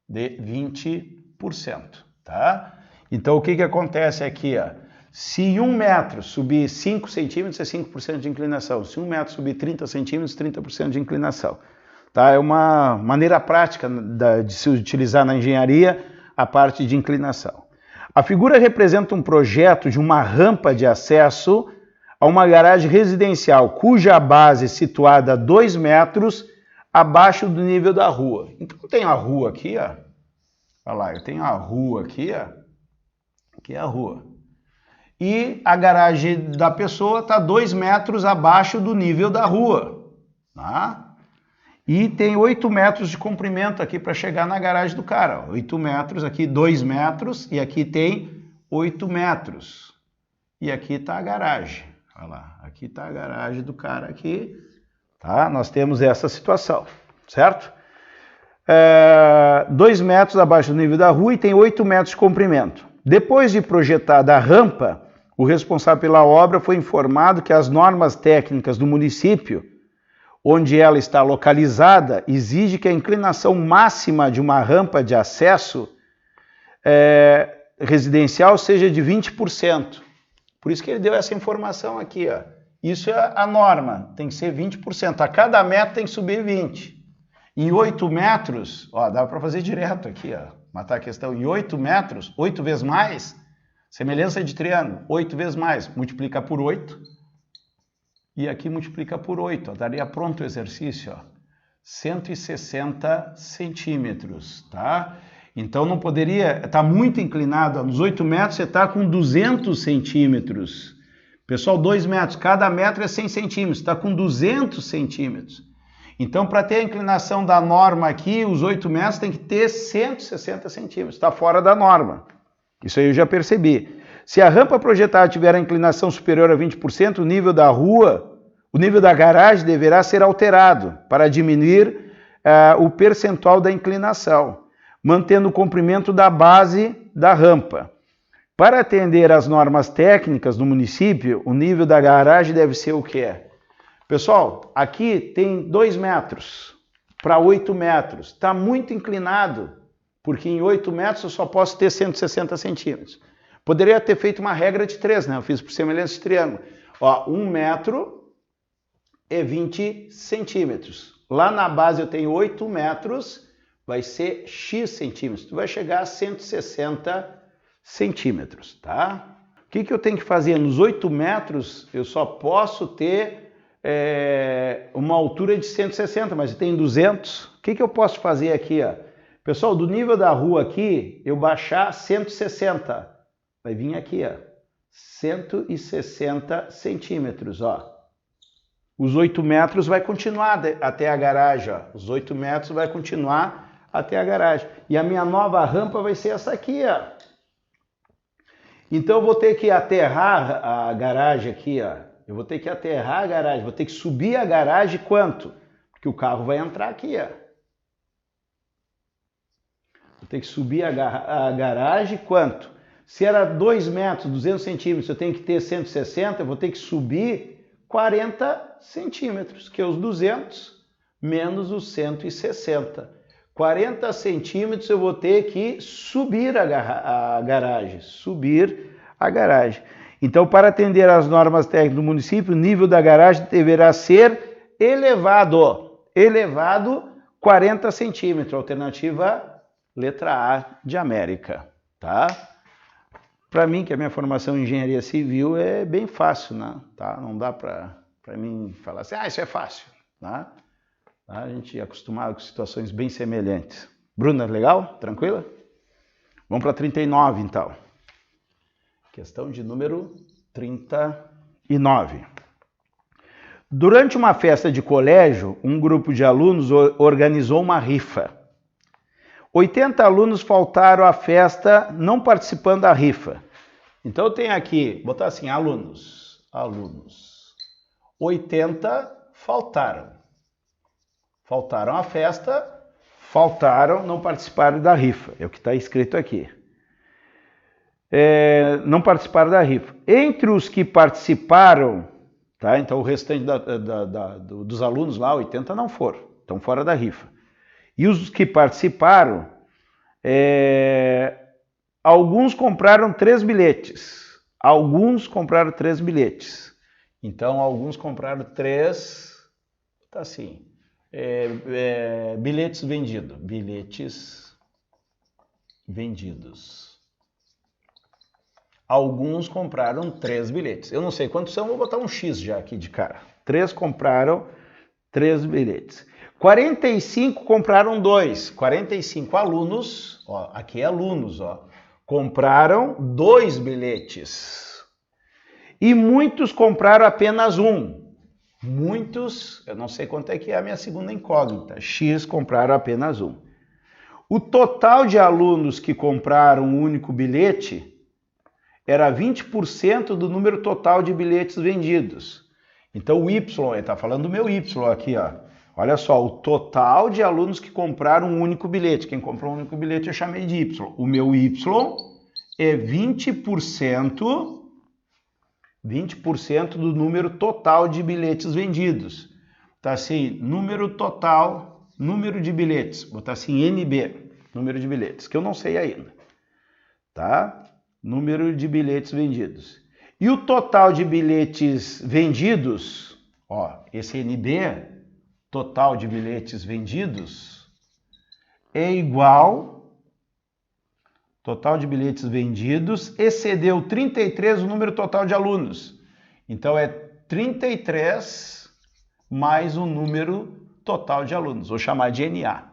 de 20%, tá? Então, o que acontece aqui, ó? Se em 1 metro subir 5 centímetros, é 5% de inclinação. Se 1 metro subir 30 centímetros, 30% de inclinação. Tá? É uma maneira prática de se utilizar na engenharia a parte de inclinação. A figura representa um projeto de uma rampa de acesso a uma garagem residencial, cuja base é situada a 2 metros abaixo do nível da rua. Então tem a rua aqui, ó. Olha lá, eu tenho a rua aqui, ó. Aqui é a rua. E a garagem da pessoa está 2 metros abaixo do nível da rua. Tá? E tem 8 metros de comprimento aqui para chegar na garagem do cara. 8 metros, aqui 2 metros e aqui tem 8 metros. E aqui está a garagem. Olha lá, aqui está a garagem do cara aqui. Tá? Nós temos essa situação, certo? 2 metros abaixo do nível da rua e tem 8 metros de comprimento. Depois de projetada a rampa, o responsável pela obra foi informado que as normas técnicas do município, onde ela está localizada, exige que a inclinação máxima de uma rampa de acesso residencial seja de 20%. Por isso que ele deu essa informação aqui, ó. Isso é a norma, tem que ser 20%. A cada metro tem que subir 20%. Em 8 metros, ó, dá para fazer direto aqui, ó, matar a questão. Em 8 metros, 8 vezes mais, semelhança de triângulo, 8 vezes mais, multiplica por 8. E aqui multiplica por 8, ó, daria pronto o exercício, ó, 160 centímetros, tá? Então não poderia, está muito inclinado, ó, nos 8 metros você está com 200 centímetros. Pessoal, 2 metros, cada metro é 100 centímetros, está com 200 centímetros. Então, para ter a inclinação da norma aqui, os 8 metros tem que ter 160 centímetros, está fora da norma. Isso aí eu já percebi. Se a rampa projetada tiver a inclinação superior a 20%, o nível da rua, o nível da garagem deverá ser alterado para diminuir o percentual da inclinação, mantendo o comprimento da base da rampa. Para atender às normas técnicas do município, o nível da garagem deve ser o quê? Pessoal, aqui tem 2 metros para 8 metros. Está muito inclinado, porque em 8 metros eu só posso ter 160 centímetros. Poderia ter feito uma regra de 3, né? Eu fiz por semelhança de triângulo. Ó, 1 metro é 20 centímetros. Lá na base eu tenho 8 metros, vai ser X centímetros. Tu vai chegar a 160 centímetros, tá? O que eu tenho que fazer? Nos 8 metros eu só posso ter uma altura de 160, mas tem 200. O que eu posso fazer aqui, ó? Pessoal, do nível da rua aqui, eu baixar 160. Vai vir aqui, ó. 160 centímetros, ó. Os 8 metros vai continuar até a garagem, ó. Os 8 metros vai continuar até a garagem. E a minha nova rampa vai ser essa aqui, ó. Então eu vou ter que aterrar a garagem aqui, ó. Eu vou ter que aterrar a garagem, vou ter que subir a garagem quanto? Porque o carro vai entrar aqui, ó. Vou ter que subir a garagem quanto? Se era 2 metros, 200 centímetros, eu tenho que ter 160, eu vou ter que subir 40 centímetros, que é os 200 menos os 160. 40 centímetros eu vou ter que subir a garagem, subir a garagem. Então, para atender às normas técnicas do município, o nível da garagem deverá ser elevado 40 centímetros. Alternativa letra A de América, tá? Para mim, que a minha formação em engenharia civil é bem fácil, né? Tá? Não dá para mim falar assim, isso é fácil, tá? A gente é acostumado com situações bem semelhantes. Bruna, legal? Tranquila? Vamos para 39, então. Questão de número 39. Durante uma festa de colégio, um grupo de alunos organizou uma rifa. 80 alunos faltaram à festa não participando da rifa. Então eu tenho aqui, botar assim, alunos. 80 faltaram. Faltaram à festa, não participaram da rifa. É o que está escrito aqui. Não participaram da rifa. Entre os que participaram, tá? Então o restante dos alunos lá, 80 não foram, estão fora da rifa. E os que participaram, alguns compraram 3 bilhetes, Alguns compraram 3 bilhetes. Então, alguns compraram 3, tá assim, bilhetes vendidos. Bilhetes vendidos. Alguns compraram 3 bilhetes. Eu não sei quantos são, vou botar um X já aqui de cara. 3 compraram 3 bilhetes. 45 compraram 2. 45 alunos, ó, aqui é alunos, ó, compraram 2 bilhetes. E muitos compraram apenas um. Muitos, eu não sei quanto é que é a minha segunda incógnita. X compraram apenas um. O total de alunos que compraram um único bilhete era 20% do número total de bilhetes vendidos. Então o Y, ele está falando do meu Y aqui, ó. Olha só, o total de alunos que compraram um único bilhete. Quem comprou um único bilhete eu chamei de Y. O meu Y é 20% do número total de bilhetes vendidos. Tá assim, número total, número de bilhetes. Vou botar assim, NB, número de bilhetes, que eu não sei ainda. Tá? Número de bilhetes vendidos. E o total de bilhetes vendidos, ó, esse NB, total de bilhetes vendidos, é igual, total de bilhetes vendidos, excedeu 33 o número total de alunos. Então é 33 mais o número total de alunos, vou chamar de NA,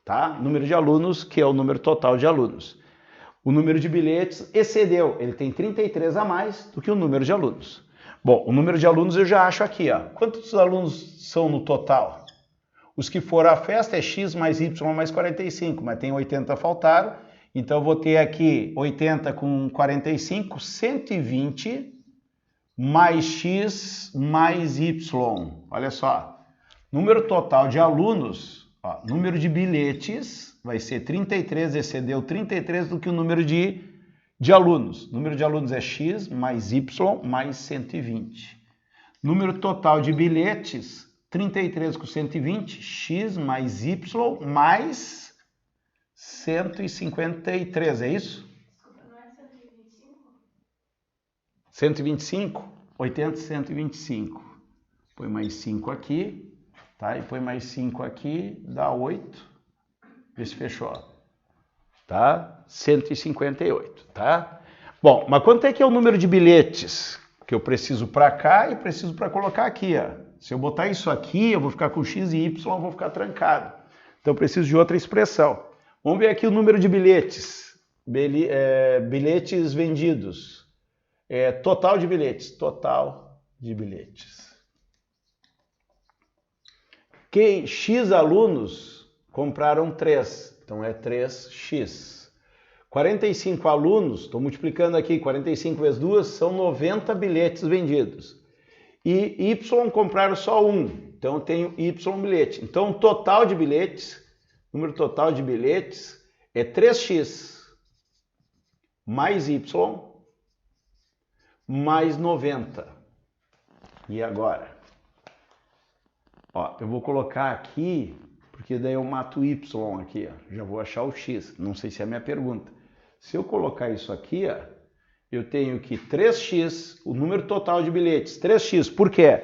tá? Número de alunos, que é o número total de alunos. O número de bilhetes excedeu, ele tem 33 a mais do que o número de alunos. Bom, o número de alunos eu já acho aqui, ó. Quantos alunos são no total? Os que foram à festa é X mais Y mais 45, mas tem 80 faltaram, então eu vou ter aqui 80 com 45, 120 mais X mais Y. Olha só, número total de alunos, ó, número de bilhetes vai ser 33, excedeu 33 do que o número de alunos. Número de alunos é X mais Y mais 120. Número total de bilhetes, 33 com 120, X mais Y mais 153, é isso? Não é 125? 125? 80, 125. Põe mais 5 aqui, tá? E põe mais 5 aqui, dá 8. Vê se fechou, tá? 158, tá? Bom, mas quanto é que é o número de bilhetes que eu preciso para cá e preciso para colocar aqui, ó? Se eu botar isso aqui, eu vou ficar com X e Y, eu vou ficar trancado. Então eu preciso de outra expressão. Vamos ver aqui o número de bilhetes. Bilhetes vendidos. Total de bilhetes. Total de bilhetes. X alunos compraram 3, então é 3x. 45 alunos, estou multiplicando aqui, 45 vezes 2, são 90 bilhetes vendidos. E Y compraram só 1, então eu tenho Y bilhete. Então o total de bilhetes, número total de bilhetes é 3x mais Y mais 90. E agora? Ó, eu vou colocar aqui, porque daí eu mato o Y aqui, ó. Já vou achar o X, não sei se é a minha pergunta. Se eu colocar isso aqui, ó, eu tenho que 3x, o número total de bilhetes, 3x, por quê?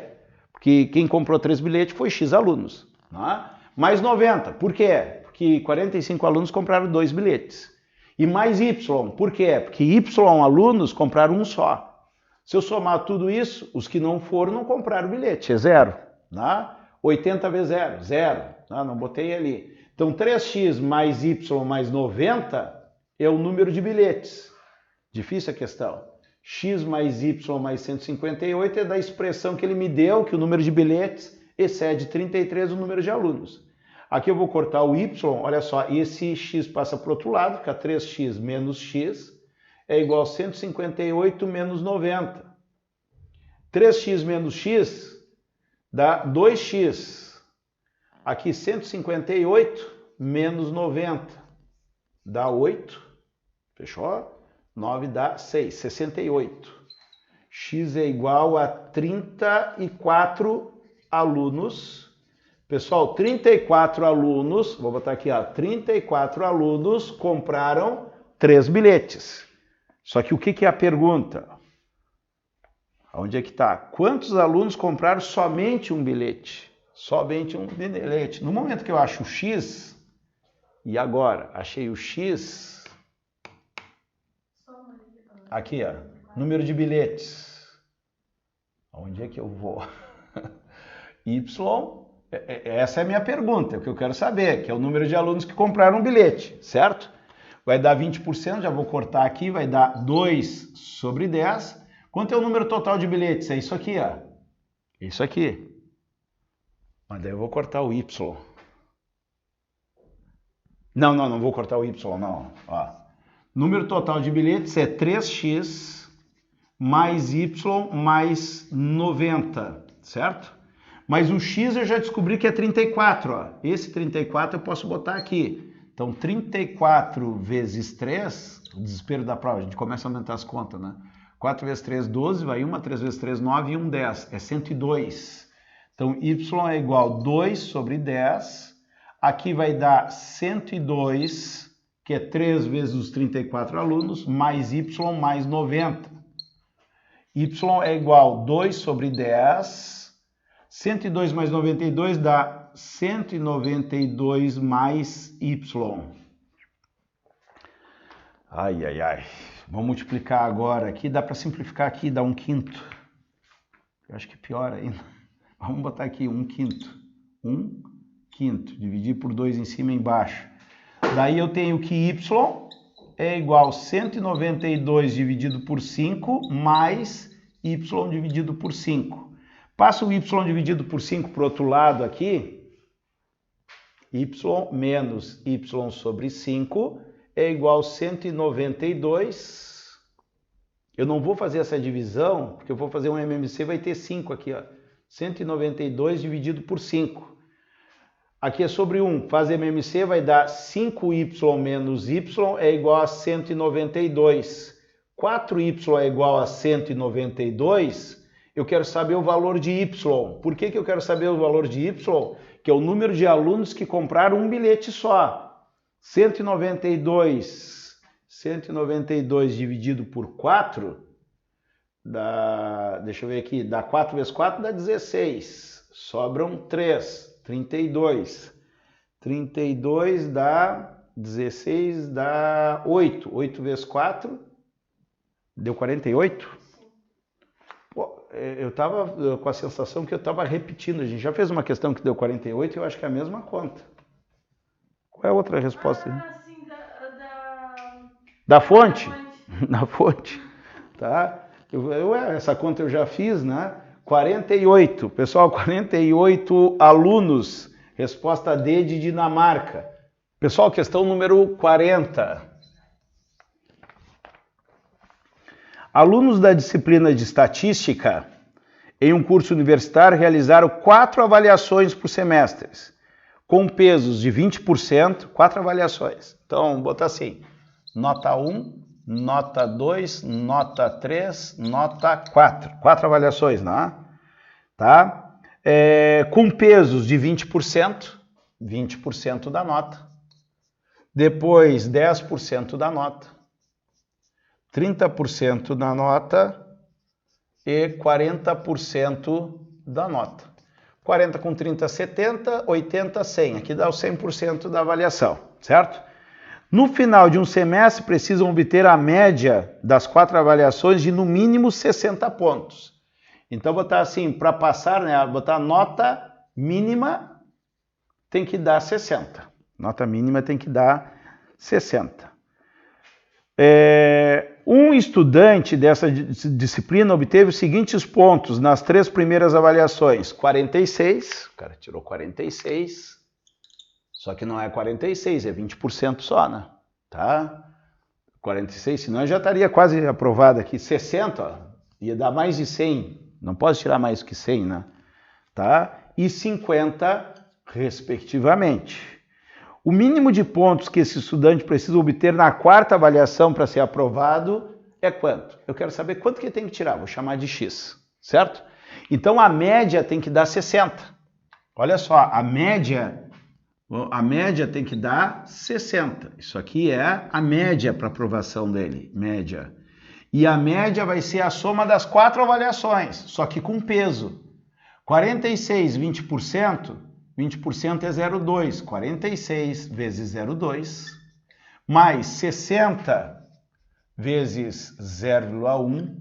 Porque quem comprou 3 bilhetes foi X alunos, né? Mais 90, por quê? Porque 45 alunos compraram 2 bilhetes. E mais Y, por quê? Porque Y alunos compraram um só. Se eu somar tudo isso, os que não foram não compraram bilhete, é 0, né? 80 vezes 0, 0. Não botei ali. Então 3x mais Y mais 90 é o número de bilhetes. Difícil a questão. X mais Y mais 158 é da expressão que ele me deu, que o número de bilhetes excede 33 o número de alunos. Aqui eu vou cortar o Y, olha só, esse X passa para o outro lado, fica 3x menos X é igual a 158 menos 90. 3x menos X dá 2x. Aqui 158 menos 90 dá 8. Fechou? 9 dá 6, 68. X é igual a 34 alunos. Pessoal, 34 alunos, vou botar aqui, ó, 34 alunos compraram 3 bilhetes. Só que o que é a pergunta? Onde é que está? Quantos alunos compraram somente um bilhete? Somente um bilhete. No momento que eu acho o X, e agora? Achei o X. Aqui, ó. Número de bilhetes. Onde é que eu vou? Y. Essa é a minha pergunta, é o que eu quero saber, que é o número de alunos que compraram um bilhete, certo? Vai dar 20%, já vou cortar aqui, vai dar 2 sobre 10. Quanto é o número total de bilhetes? É isso aqui, ó. Isso aqui. Mas daí eu vou cortar o Y. Não vou cortar o Y, não. Ó. Número total de bilhetes é 3x mais Y mais 90, certo? Mas o X eu já descobri que é 34, ó. Esse 34 eu posso botar aqui. Então, 34 vezes 3, o desespero da prova, a gente começa a aumentar as contas, né? 4 vezes 3, 12, vai 1, 3 vezes 3, 9 e 1, 10. É 102. Então, Y é igual a 2 sobre 10. Aqui vai dar 102, que é 3 vezes os 34 alunos, mais Y mais 90. Y é igual a 2 sobre 10. 102 mais 92 dá 192 mais Y. Ai. Vamos multiplicar agora aqui. Dá para simplificar aqui, dá 1/5. Eu acho que pior ainda. Vamos botar aqui 1/5. 1/5. Dividir por 2 em cima e embaixo. Daí eu tenho que Y é igual a 192 dividido por 5 mais Y dividido por 5. Passa o Y dividido por 5 para o outro lado aqui. Y menos Y sobre 5 é igual a 192. Eu não vou fazer essa divisão, porque eu vou fazer um MMC, vai ter 5 aqui, ó. 192 dividido por 5. Aqui é sobre 1, faz MMC, vai dar 5Y menos Y é igual a 192. 4Y é igual a 192. Eu quero saber o valor de Y. Por que eu quero saber o valor de Y? Que é o número de alunos que compraram um bilhete só. 192 dividido por 4, dá, deixa eu ver aqui, dá 4 vezes 4 dá 16. Sobram 3, 32. 32 dá 16, dá 8. 8 vezes 4, deu 48? Eu estava com a sensação que eu estava repetindo. A gente já fez uma questão que deu 48 e eu acho que é a mesma conta. Qual é a outra resposta? Sim, da fonte? Da fonte. Tá? Essa conta eu já fiz, né? 48. Pessoal, 48 alunos. Resposta D de Dinamarca. Pessoal, questão número 40. Alunos da disciplina de estatística, em um curso universitário, realizaram 4 avaliações por semestre, com pesos de 20%, 4 avaliações. Então, vamos botar assim, nota 1, nota 2, nota 3, nota 4. 4 avaliações, né? Tá? Com pesos de 20%, 20% da nota. Depois, 10% da nota. 30% da nota e 40% da nota. 40 com 30, 70, 80, 100. Aqui dá o 100% da avaliação, certo? No final de um semestre, precisam obter a média das 4 avaliações de no mínimo 60 pontos. Então, botar assim, para passar, né, botar nota mínima tem que dar 60. Nota mínima tem que dar 60. Um estudante dessa disciplina obteve os seguintes pontos nas 3 primeiras avaliações. 46, o cara tirou 46, só que não é 46, é 20% só, né? Tá? 46, senão já estaria quase aprovado aqui. 60, ó, ia dar mais de 100, não posso tirar mais que 100, né? Tá? E 50, respectivamente. O mínimo de pontos que esse estudante precisa obter na 4ª avaliação para ser aprovado é quanto? Eu quero saber quanto que ele tem que tirar, vou chamar de X, certo? Então a média tem que dar 60. Olha só, a média tem que dar 60. Isso aqui é a média para aprovação dele, média. E a média vai ser a soma das 4 avaliações, só que com peso. 46, 20%, 20% é 0,2. 46 vezes 0,2, mais 60 vezes 0,1,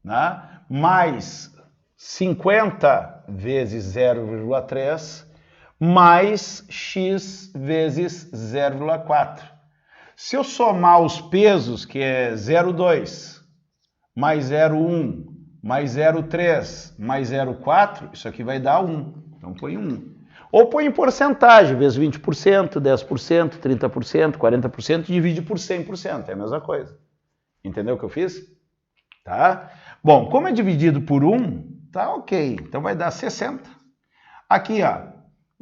né? Mais 50 vezes 0,3, mais x vezes 0,4. Se eu somar os pesos, que é 0,2, mais 0,1, mais 0,3, mais 0,4, isso aqui vai dar 1. Então põe 1. Ou põe em porcentagem, vezes 20%, 10%, 30%, 40%, divide por 100%, é a mesma coisa. Entendeu o que eu fiz? Tá? Bom, como é dividido por 1, tá ok. Então vai dar 60. Aqui, ó,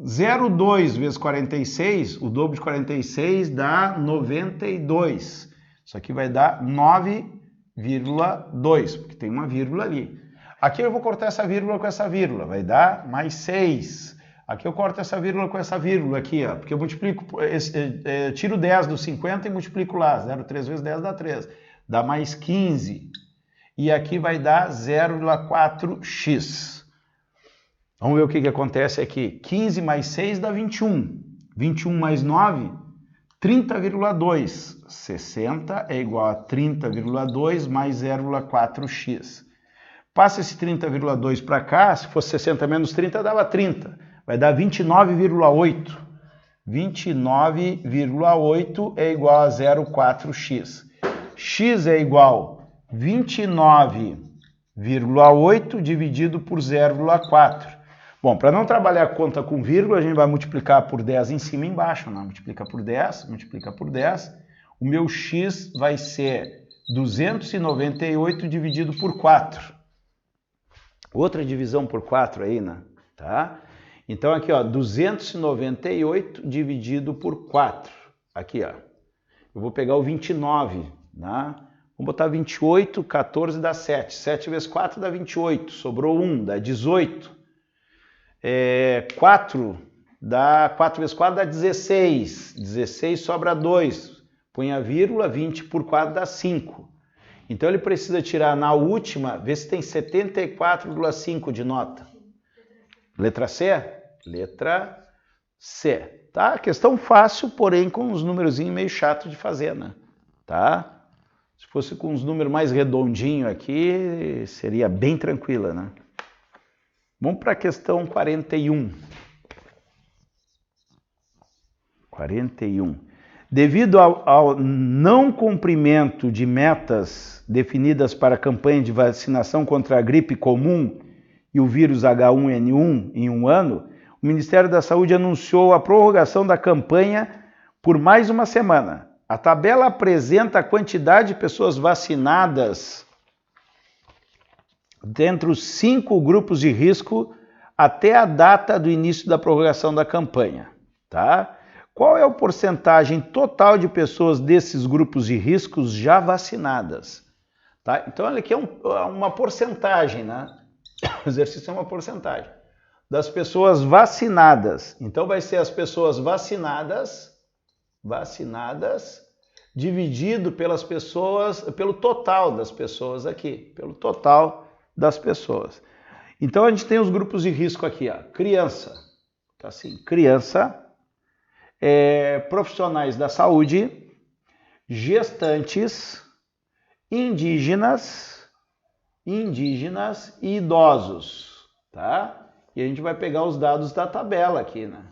0,2 vezes 46, o dobro de 46 dá 92. Isso aqui vai dar 9,2, porque tem uma vírgula ali. Aqui eu vou cortar essa vírgula com essa vírgula, vai dar mais 6. Aqui eu corto essa vírgula com essa vírgula aqui, ó, porque eu multiplico, tiro 10 do 50 e multiplico lá. 0,3 vezes 10 dá 3. Dá mais 15. E aqui vai dar 0,4x. Vamos ver o que acontece aqui. 15 mais 6 dá 21. 21 mais 9, 30,2. 60 é igual a 30,2 mais 0,4x. Passa esse 30,2 para cá, se fosse 60 menos 30, dava 30. Vai dar 29,8. 29,8 é igual a 0,4x. X é igual a 29,8 dividido por 0,4. Bom, para não trabalhar a conta com vírgula, a gente vai multiplicar por 10 em cima e embaixo, né? Multiplica por 10, multiplica por 10. O meu x vai ser 298 dividido por 4. Outra divisão por 4 aí, né? Tá? Então aqui, ó, 298 dividido por 4. Aqui, ó. Eu vou pegar o 29, né? Vamos botar 28, 14 dá 7. 7 vezes 4 dá 28. Sobrou 1, dá 18. 4 vezes 4 dá 16. 16 sobra 2. Põe a vírgula, 20 por 4 dá 5. Então ele precisa tirar na última, ver se tem 74,5 de nota. Letra C? Letra C. Tá? Questão fácil, porém com uns númerozinhos meio chato de fazer, né? Tá? Se fosse com uns números mais redondinhos aqui, seria bem tranquila, né? Vamos para a questão 41. 41. Devido ao não cumprimento de metas definidas para a campanha de vacinação contra a gripe comum e o vírus H1N1 em um ano, o Ministério da Saúde anunciou a prorrogação da campanha por mais uma semana. A tabela apresenta a quantidade de pessoas vacinadas dentre os 5 grupos de risco até a data do início da prorrogação da campanha, tá? Qual é a porcentagem total de pessoas desses grupos de riscos já vacinadas? Tá? Então, olha aqui é uma porcentagem, né? O exercício é uma porcentagem das pessoas vacinadas. Então, vai ser as pessoas vacinadas dividido pelas pessoas, pelo total das pessoas aqui, pelo total das pessoas. Então, a gente tem os grupos de risco aqui, ó. Criança, tá assim, criança, profissionais da saúde, gestantes, indígenas e idosos, tá? E a gente vai pegar os dados da tabela aqui, né?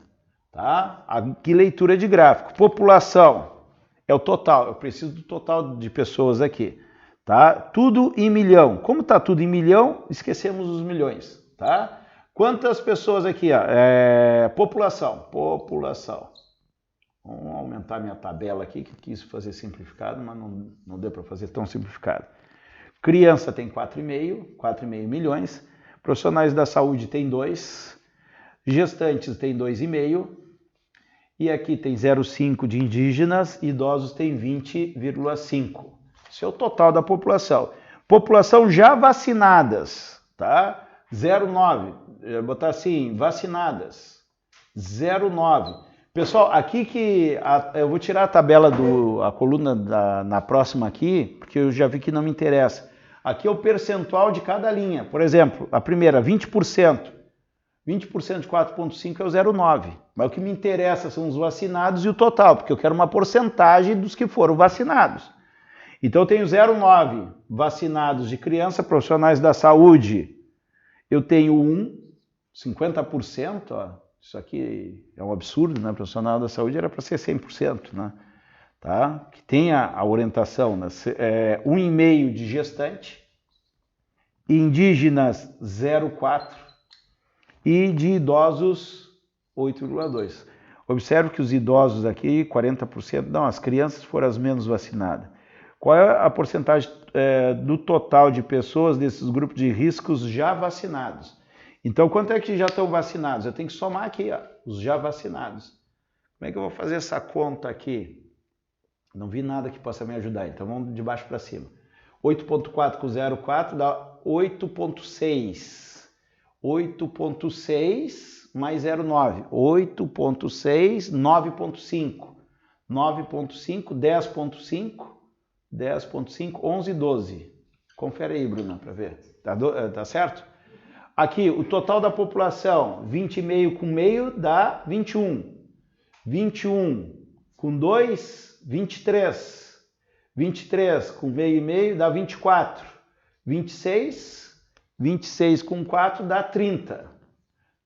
Tá? Aqui leitura de gráfico. População é o total, eu preciso do total de pessoas aqui, tá? Tudo em milhão. Como tá tudo em milhão, esquecemos os milhões, tá? Quantas pessoas aqui, ó? População. Vamos aumentar minha tabela aqui, que quis fazer simplificado, mas não deu para fazer tão simplificado. Criança tem 4,5 milhões. Profissionais da saúde tem 2. Gestantes tem 2,5. E aqui tem 0,5 de indígenas. Idosos tem 20,5. Esse é o total da população. População já vacinadas, tá? 0,9. Eu vou botar assim, vacinadas. 0,9. Pessoal, aqui eu vou tirar a tabela a coluna na próxima aqui, porque eu já vi que não me interessa. Aqui é o percentual de cada linha. Por exemplo, a primeira, 20%. 20% de 4,5 é o 0,9. Mas o que me interessa são os vacinados e o total, porque eu quero uma porcentagem dos que foram vacinados. Então eu tenho 0,9 vacinados de criança, profissionais da saúde. Eu tenho 50%, ó. Isso aqui é um absurdo, né? Profissional da saúde era para ser 100%, né? Tá? Que tenha a orientação, né? 1,5 de gestante, indígenas 0,4 e de idosos 8,2. Observe que os idosos aqui, 40%, não, as crianças foram as menos vacinadas. Qual é a porcentagem do total de pessoas desses grupos de riscos já vacinados? Então, quanto é que já estão vacinados? Eu tenho que somar aqui, ó, os já vacinados. Como é que eu vou fazer essa conta aqui? Não vi nada que possa me ajudar, então vamos de baixo para cima. 8,4 com 0,4 dá 8,6. 8,6 mais 0,9. 8,6, 9,5. 9,5, 10,5. 10,5, 11, 12. Confere aí, Bruna, para ver. Tá certo? Aqui, o total da população, 20,5 com meio dá 21. 21 com 2, 23. 23 com meio e meio dá 24. 26. 26 com 4 dá 30.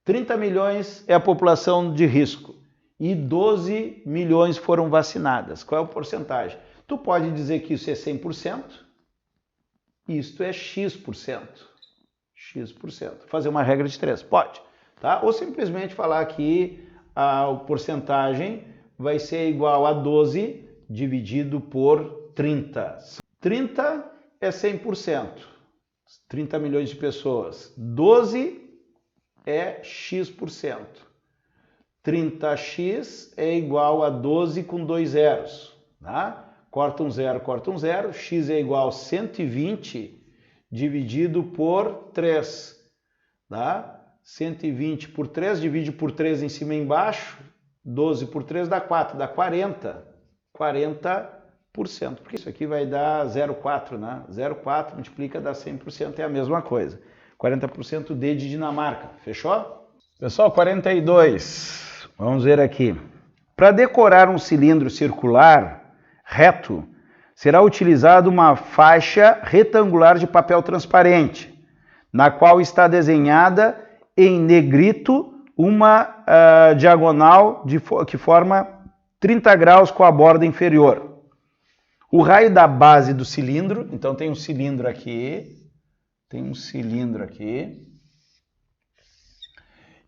30 milhões é a população de risco. E 12 milhões foram vacinadas. Qual é a porcentagem? Tu pode dizer que isso é 100%, isto é X%. X%. Fazer uma regra de 3, pode. Tá? Ou simplesmente falar que a porcentagem vai ser igual a 12 dividido por 30. 30 é 100%. 30 milhões de pessoas. 12 é X%. 30x é igual a 12 com 2 zeros. Tá? Corta um zero, x é igual a 120 dividido por 3. Tá? 120 por 3, divide por 3 em cima e embaixo, 12 por 3 dá 4, dá 40. 40%, porque isso aqui vai dar 0,4, né? 0,4 multiplica dá 100%, é a mesma coisa. 40% D de Dinamarca, fechou? Pessoal, 42, vamos ver aqui. Para decorar um cilindro circular reto, será utilizada uma faixa retangular de papel transparente, na qual está desenhada em negrito uma diagonal que forma 30 graus com a borda inferior. O raio da base do cilindro, então tem um cilindro aqui,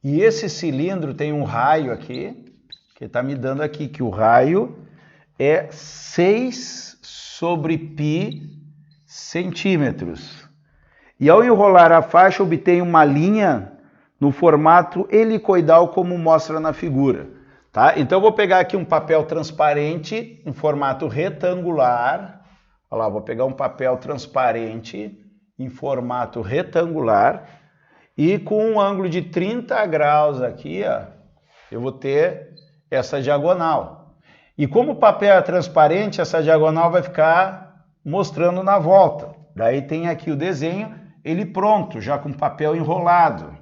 e esse cilindro tem um raio aqui, que está me dando aqui que o raio é 6 sobre π centímetros. E ao enrolar a faixa, obtém uma linha no formato helicoidal, como mostra na figura. Tá? Então eu vou pegar aqui um papel transparente em formato retangular. Olha lá, vou pegar um papel transparente em formato retangular e com um ângulo de 30 graus aqui, ó, eu vou ter essa diagonal. E como o papel é transparente, essa diagonal vai ficar mostrando na volta. Daí tem aqui o desenho, ele pronto, já com papel enrolado.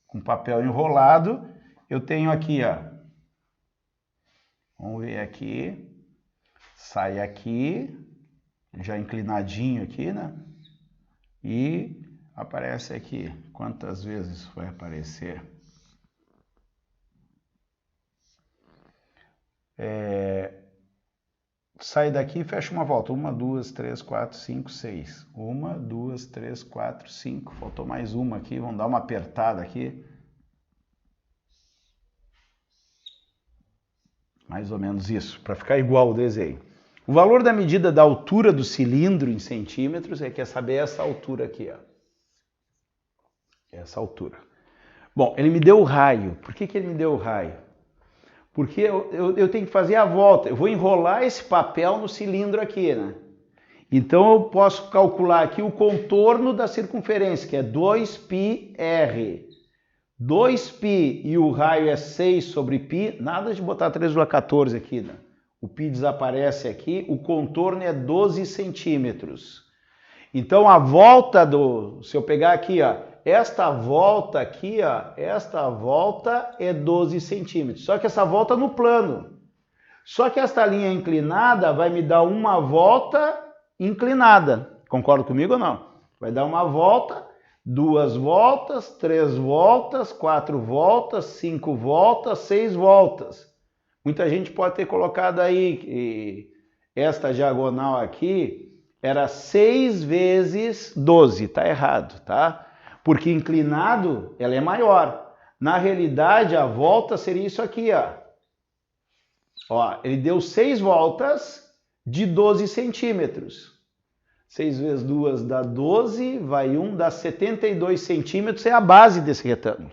Com papel enrolado, eu tenho aqui, ó. Vamos ver aqui. Sai aqui, já inclinadinho aqui, né? E aparece aqui. Quantas vezes vai aparecer? Sai daqui e fecha uma volta. 1, 2, 3, 4, 5, 6. 1, 2, 3, 4, 5. Faltou mais uma aqui. Vamos dar uma apertada aqui. Mais ou menos isso, para ficar igual o desenho. O valor da medida da altura do cilindro em centímetros é que é saber essa altura aqui, ó. Essa altura. Bom, ele me deu o raio. Por que ele me deu o raio? Porque eu tenho que fazer a volta. Eu vou enrolar esse papel no cilindro aqui, né? Então eu posso calcular aqui o contorno da circunferência, que é 2πr. 2π e o raio é 6 sobre π, nada de botar 3,14 aqui, né? O π desaparece aqui, o contorno é 12 centímetros. Então a volta se eu pegar aqui, ó, esta volta aqui, ó, esta volta é 12 centímetros. Só que essa volta no plano. Só que esta linha inclinada vai me dar uma volta inclinada. Concorda comigo ou não? Vai dar uma volta, 2 voltas, 3 voltas, 4 voltas, 5 voltas, 6 voltas. Muita gente pode ter colocado aí que esta diagonal aqui era 6 vezes 12. Tá errado, tá? Porque inclinado ela é maior. Na realidade, a volta seria isso aqui, ó. Ó, ele deu 6 voltas de 12 centímetros. 6 vezes 2 dá 12, vai 1, dá 72 centímetros, é a base desse retângulo.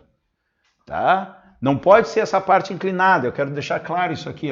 Tá? Não pode ser essa parte inclinada, eu quero deixar claro isso aqui.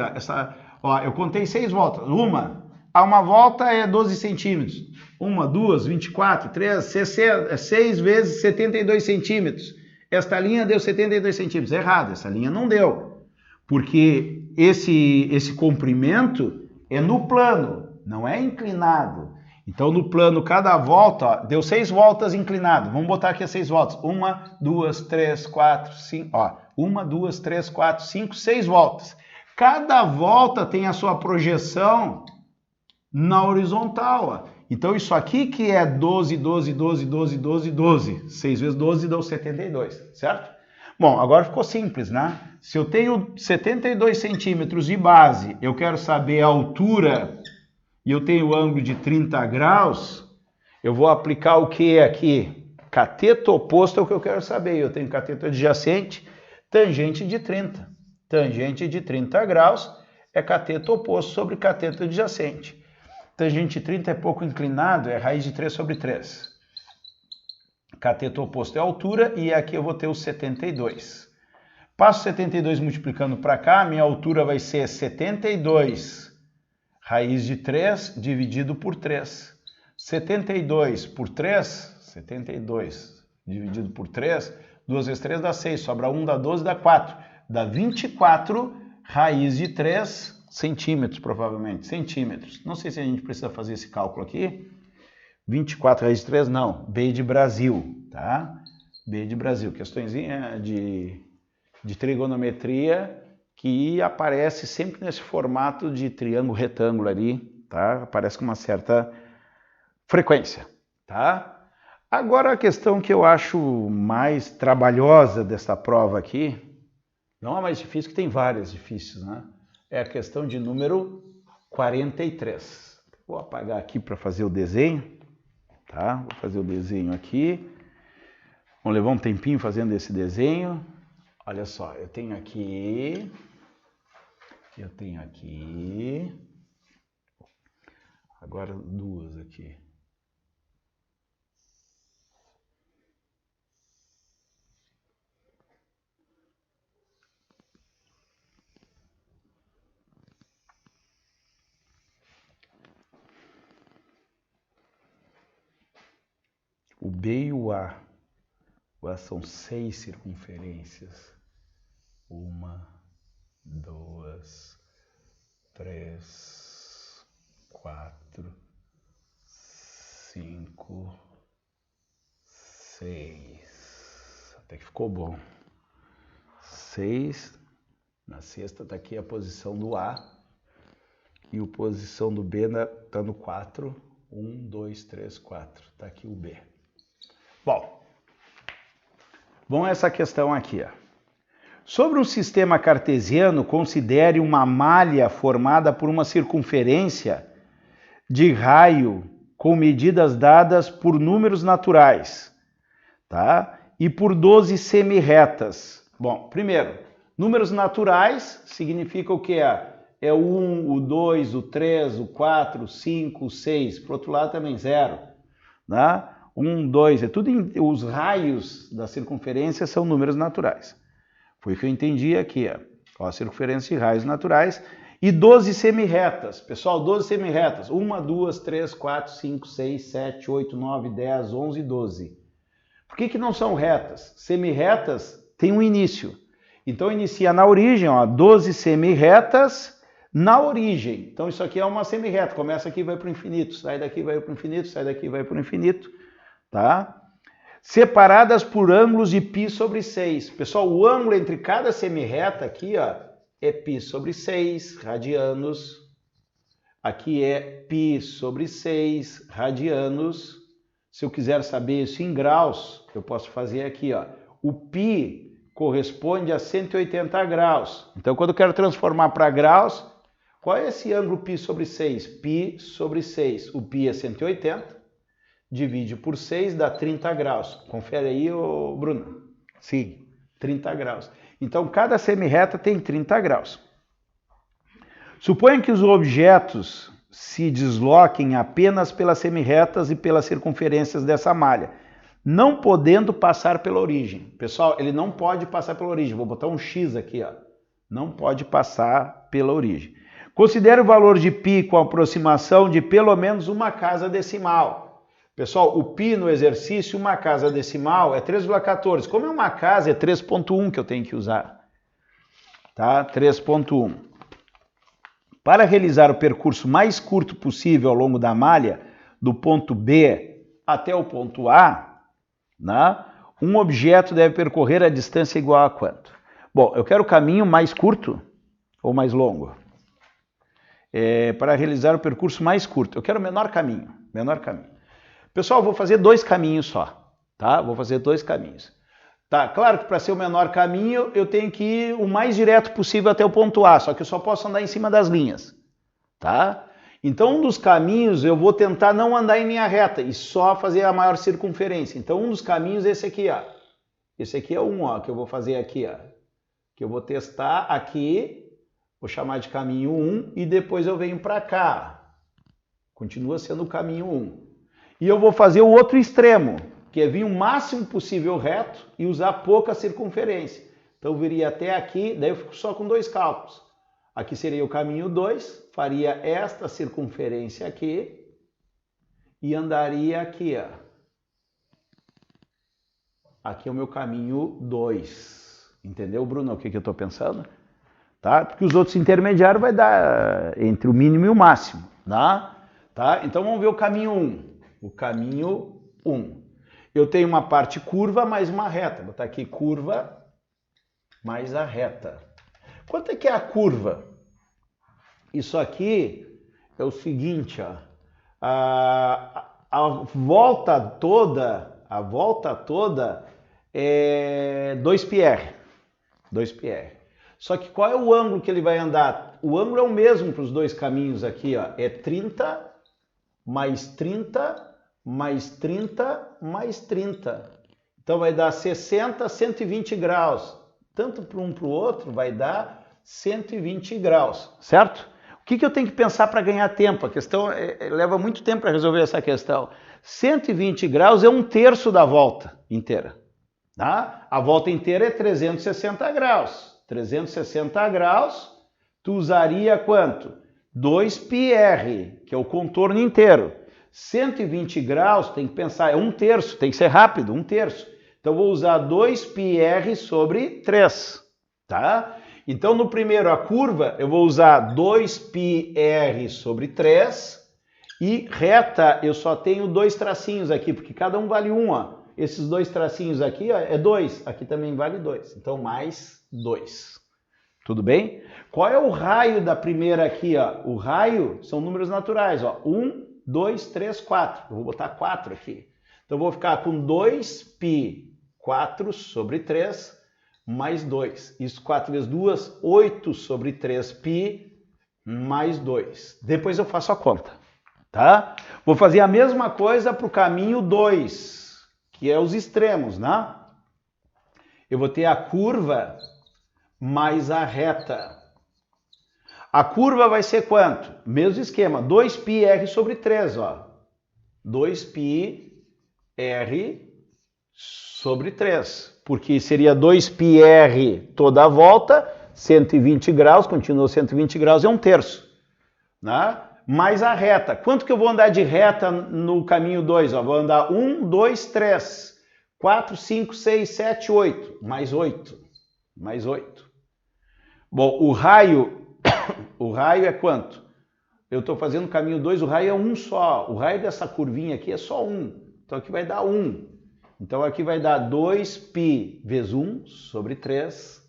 Ó, eu contei 6 voltas. Uma volta é 12 centímetros. 1, 2, 24, 3, 6 vezes 72 centímetros. Esta linha deu 72 centímetros. Errado, essa linha não deu. Porque esse comprimento é no plano, não é inclinado. Então, no plano, cada volta, ó, deu 6 voltas inclinado. Vamos botar aqui as 6 voltas. 1, 2, 3, 4, 5. Ó, 1, 2, 3, 4, 5, 6 voltas. Cada volta tem a sua projeção na horizontal. Ó. Então, isso aqui que é 12, 12, 12, 12, 12, 12. 6 vezes 12 deu 72, certo? Bom, agora ficou simples, né? Se eu tenho 72 centímetros de base, eu quero saber a altura e eu tenho o ângulo de 30 graus, eu vou aplicar o que aqui? Cateto oposto é o que eu quero saber. Eu tenho cateto adjacente, tangente de 30. Tangente de 30 graus é cateto oposto sobre cateto adjacente. Tangente de 30 é pouco inclinado, é raiz de 3 sobre 3. Cateto oposto é a altura e aqui eu vou ter o 72. Passo 72 multiplicando para cá, minha altura vai ser 72 raiz de 3 dividido por 3. 72 por 3, 72 dividido por 3, 2 vezes 3 dá 6, sobra 1, dá 12, dá 4. Dá 24 raiz de 3 centímetros, provavelmente, centímetros. Não sei se a gente precisa fazer esse cálculo aqui. 24 raiz de 3, não, B de Brasil, tá? B de Brasil, questõezinha de trigonometria que aparece sempre nesse formato de triângulo retângulo ali, tá? Aparece com uma certa frequência, tá? Agora a questão que eu acho mais trabalhosa dessa prova aqui, não é mais difícil, que tem várias difíceis, né? É a questão de número 43. Vou apagar aqui para fazer o desenho. Tá? Vou fazer o desenho aqui. Vamos levar um tempinho fazendo esse desenho. Olha só, eu tenho aqui. Agora 2 aqui. O B e o A. O A são 6 circunferências. 1, 2, 3, 4, 5, 6. Até que ficou bom. 6. Na sexta está aqui a posição do A. E a posição do B está no 4. 1, 2, 3, 4. Está aqui o B. Bom, essa questão aqui. Ó. Sobre um sistema cartesiano, considere uma malha formada por uma circunferência de raio com medidas dadas por números naturais, tá? E por 12 semirretas. Bom, primeiro, números naturais significa o que é? É o 1, o 2, o 3, o 4, o 5, o 6. Por outro lado também 0, né? 1, 2, é tudo os raios da circunferência são números naturais. Foi o que eu entendi aqui, ó, circunferência e raios naturais. E 12 semirretas. Pessoal, 12 semirretas. 1, 2, 3, 4, 5, 6, 7, 8, 9, 10, 11, 12. Por que não são retas? Semirretas têm um início. Então inicia na origem, ó, 12 semirretas, na origem. Então isso aqui é uma semirreta, começa aqui e vai para o infinito, sai daqui e vai para o infinito, sai daqui e vai para o infinito, tá? Separadas por ângulos de π sobre 6. Pessoal, o ângulo entre cada semirreta aqui, ó, é π sobre 6 radianos. Aqui é π sobre 6 radianos. Se eu quiser saber isso em graus, eu posso fazer aqui, ó. O π corresponde a 180 graus. Então, quando eu quero transformar para graus, qual é esse ângulo π sobre 6? π sobre 6. O π é 180, divide por 6 dá 30 graus. Confere aí, ô Bruno. Sim, 30 graus. Então, cada semirreta tem 30 graus. Suponha que os objetos se desloquem apenas pelas semirretas e pelas circunferências dessa malha, não podendo passar pela origem. Pessoal, ele não pode passar pela origem. Vou botar um X aqui, ó. Não pode passar pela origem. Considere o valor de π com aproximação de pelo menos uma casa decimal. Pessoal, o π no exercício, uma casa decimal é 3,14. Como é uma casa, é 3,1 que eu tenho que usar. Tá? 3,1. Para realizar o percurso mais curto possível ao longo da malha, do ponto B até o ponto A, né, um objeto deve percorrer a distância igual a quanto? Bom, eu quero o caminho mais curto ou mais longo? Para realizar o percurso mais curto, eu quero o menor caminho. Pessoal, eu vou fazer 2 caminhos só, tá? Vou fazer 2 caminhos. Tá, claro que para ser o menor caminho, eu tenho que ir o mais direto possível até o ponto A, só que eu só posso andar em cima das linhas, tá? Então, um dos caminhos, eu vou tentar não andar em linha reta e só fazer a maior circunferência. Então, um dos caminhos é esse aqui, ó. Esse aqui é um, ó, que eu vou fazer aqui, ó. Que eu vou testar aqui, vou chamar de caminho 1 e depois eu venho para cá. Continua sendo o caminho 1. E eu vou fazer o outro extremo, que é vir o máximo possível reto e usar pouca circunferência. Então eu viria até aqui, daí eu fico só com 2 cálculos. Aqui seria o caminho 2, faria esta circunferência aqui e andaria aqui, ó. Aqui é o meu caminho 2. Entendeu, Bruno, o que eu estou pensando? Tá? Porque os outros intermediários vai dar entre o mínimo e o máximo, tá? Então vamos ver o caminho 1. O caminho 1. Eu tenho uma parte curva mais uma reta. Vou botar aqui curva mais a reta. Quanto é que é a curva? Isso aqui é o seguinte, ó. A volta toda é 2πr. 2πr. Só que qual é o ângulo que ele vai andar? O ângulo é o mesmo para os 2 caminhos aqui, ó. É 30 mais 30 mais 30 mais 30. Então vai dar 60, 120 graus. Tanto para um para o outro vai dar 120 graus, certo? O que eu tenho que pensar para ganhar tempo? A questão leva muito tempo para resolver essa questão. 120 graus é 1/3 da volta inteira. Tá? A volta inteira é 360 graus. 360 graus, tu usaria quanto? 2πr, que é o contorno inteiro. 120 graus, tem que pensar, é 1/3, tem que ser rápido, 1/3. Então, vou usar 2πr sobre 3, tá? Então, no primeiro, a curva, eu vou usar 2πr sobre 3 e reta, eu só tenho 2 tracinhos aqui, porque cada um vale 1, ó. Esses 2 tracinhos aqui, ó, é 2, aqui também vale 2, então mais 2. Tudo bem? Qual é o raio da primeira aqui, ó? O raio são números naturais, ó. 1, 2, 3, 4. Eu vou botar 4 aqui. Então, eu vou ficar com 2π 4 sobre 3 mais 2. Isso 4 vezes 2, 8 sobre 3π mais 2. Depois eu faço a conta, tá? Vou fazer a mesma coisa para o caminho 2, que é os extremos, né? Eu vou ter a curva mais a reta. A curva vai ser quanto? Mesmo esquema, 2πr sobre 3, ó. 2πr sobre 3, porque seria 2πr toda a volta, 120 graus, continua 120 graus, é 1/3, né? Mais a reta. Quanto que eu vou andar de reta no caminho 2? Ó, vou andar 1, 2, 3, 4, 5, 6, 7, 8, mais 8, mais 8. Bom, o raio O raio é quanto? Eu estou fazendo caminho 2, o raio é um só. O raio dessa curvinha aqui é só 1. Então aqui vai dar 1. Então aqui vai dar 2π vezes 1 sobre 3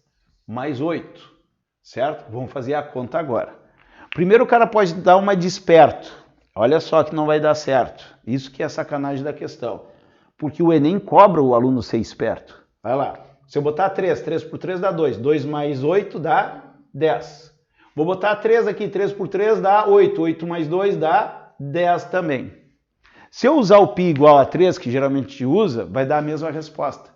mais 8. Certo? Vamos fazer a conta agora. Primeiro o cara pode dar uma de esperto. Olha só que não vai dar certo. Isso que é sacanagem da questão. Porque o Enem cobra o aluno ser esperto. Vai lá. Se eu botar 3, 3 por 3 dá 2. 2 mais 8 dá 10. Vou botar 3 aqui, 3 por 3 dá 8. 8 mais 2 dá 10 também. Se eu usar o π igual a 3, que geralmente a gente usa, vai dar a mesma resposta.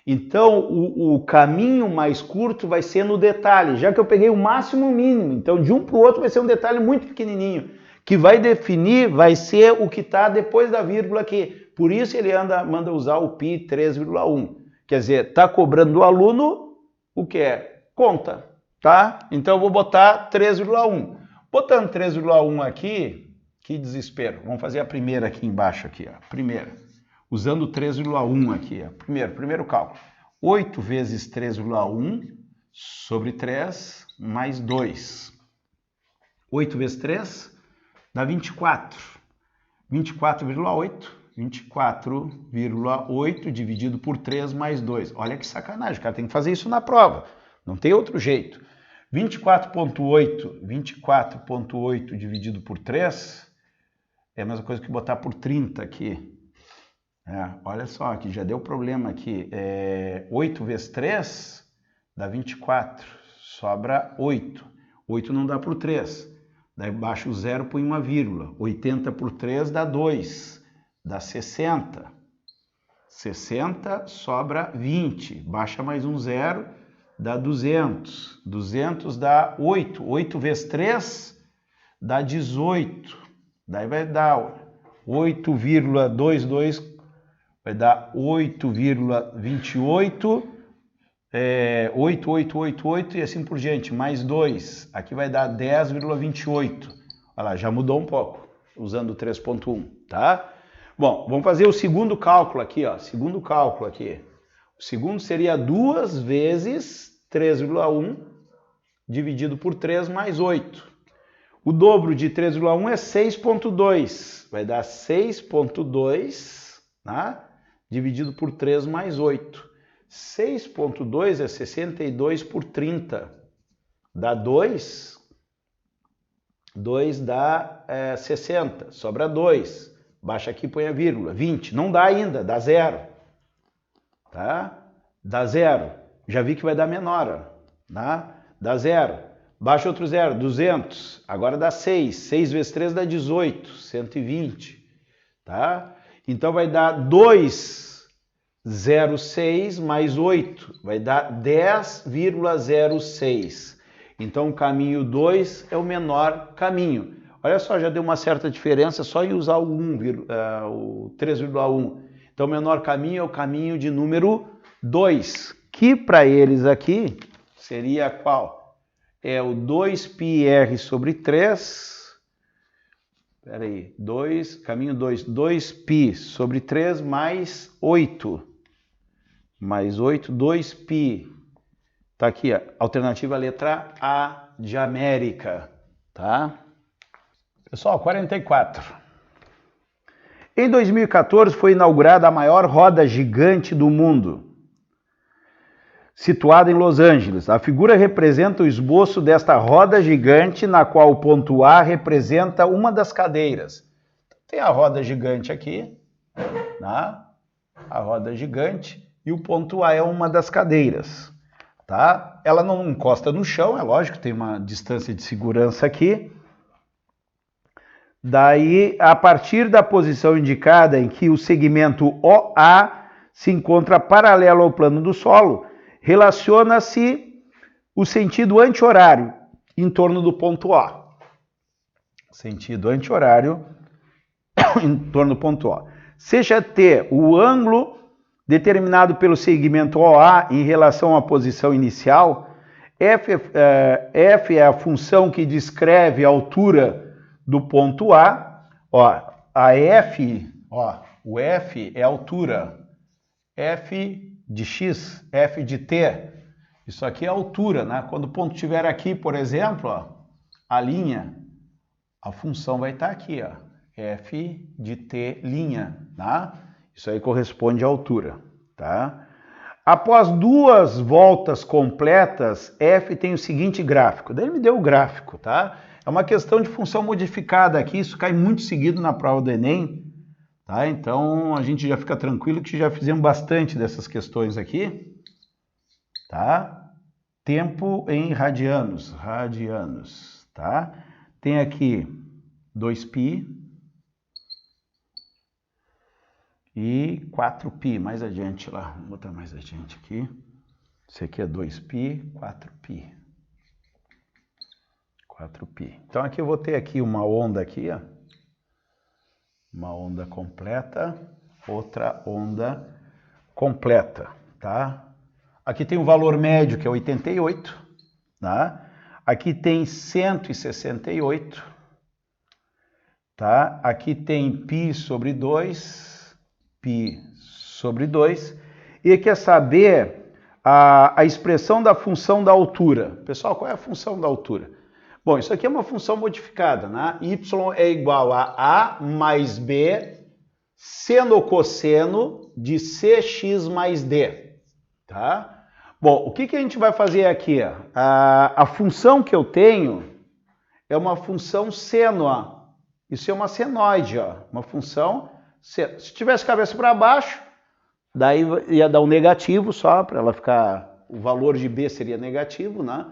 Então, o caminho mais curto vai ser no detalhe, já que eu peguei o máximo e o mínimo. Então, de um para o outro vai ser um detalhe muito pequenininho, que vai definir, vai ser o que está depois da vírgula aqui. Por isso ele manda usar o π 3,1. Quer dizer, está cobrando do aluno o que é? Conta, tá? Então, eu vou botar 3,1. Botando 3,1 aqui, que desespero. Vamos fazer a primeira aqui embaixo, aqui, ó. Primeira. Usando 3,1 aqui, ó. Primeiro cálculo. 8 vezes 3,1 sobre 3 mais 2. 8 vezes 3 dá 24. 24,8. 24,8 dividido por 3 mais 2. Olha que sacanagem, o cara tem que fazer isso na prova. Não tem outro jeito. 24,8 dividido por 3 é a mesma coisa que botar por 30 aqui. Olha só, aqui já deu problema aqui. 8 vezes 3 dá 24. Sobra 8. 8 não dá por 3. Daí baixa o 0, põe uma vírgula. 80 por 3 dá 2. Dá 60. 60 sobra 20. Baixa mais um 0, dá 200. 200 dá 8. 8 vezes 3 dá 18. Daí vai dar 8,22. Vai dar 8,28, 8888 e assim por diante, mais 2. Aqui vai dar 10,28. Olha lá, já mudou um pouco, usando o 3,1, tá? Bom, vamos fazer o segundo cálculo aqui, ó. Segundo cálculo aqui. O segundo seria 2 vezes 3,1 dividido por 3 mais 8. O dobro de 3,1 é 6,2. Vai dar 6,2, tá? Dividido por 3 mais 8. 6,2 é 62 por 30. Dá 2. 2 dá 60. Sobra 2. Baixa aqui e põe a vírgula. 20. Não dá ainda, dá 0. Tá? Dá 0. Já vi que vai dar menor. Tá? Dá 0. Baixa outro 0. 200. Agora dá 6. 6 vezes 3 dá 18. 120. Tá? Então vai dar 2,06 mais 8, vai dar 10,06. Então o caminho 2 é o menor caminho. Olha só, já deu uma certa diferença só em usar o 3,1. Então o menor caminho é o caminho de número 2, que para eles aqui seria qual? É o 2πr sobre 3... Espera aí, caminho 2, 2π sobre 3 mais 8. Mais 8, 2π. Tá aqui, ó, alternativa letra A de América, tá? Pessoal, 44. Em 2014 foi inaugurada a maior roda gigante do mundo, situada em Los Angeles. A figura representa o esboço desta roda gigante, na qual o ponto A representa uma das cadeiras. Tem a roda gigante aqui, tá? A roda gigante, e o ponto A é uma das cadeiras, tá? Ela não encosta no chão, é lógico, tem uma distância de segurança aqui. Daí, a partir da posição indicada em que o segmento OA se encontra paralelo ao plano do solo, relaciona-se o sentido anti-horário em torno do ponto A. Sentido anti-horário em torno do ponto A. Seja T o ângulo determinado pelo segmento OA em relação à posição inicial, F é a função que descreve a altura do ponto A. Ó, a F, ó, o F é a altura. F de x, f de t, isso aqui é a altura, né? Quando o ponto estiver aqui, por exemplo, ó, a linha, a função vai estar aqui, ó, f de t', tá? Isso aí corresponde à altura, tá? Após 2 voltas completas, f tem o seguinte gráfico. Daí ele me deu o gráfico, tá? É uma questão de função modificada aqui, isso cai muito seguido na prova do Enem, tá? Então a gente já fica tranquilo que já fizemos bastante dessas questões aqui, tá? Tempo em radianos, tá? Tem aqui 2π e 4π, mais adiante lá, vou botar mais adiante aqui. Esse aqui é 2π, 4π. 4π. Então aqui eu vou ter aqui uma onda aqui, ó. Uma onda completa, outra onda completa, tá? Aqui tem o valor médio, que é 88, tá? Aqui tem 168, tá? Aqui tem π sobre 2, π sobre 2. E quer saber a expressão da função da altura. Pessoal, qual é a função da altura? Bom, isso aqui é uma função modificada, né? Y é igual a A mais B seno cosseno de CX mais D, tá? Bom, o que a gente vai fazer aqui? A função que eu tenho é uma função seno, ó. Isso é uma senoide, ó. Uma função seno. Se tivesse cabeça para baixo, daí ia dar um negativo só, para ela ficar... O valor de B seria negativo, né?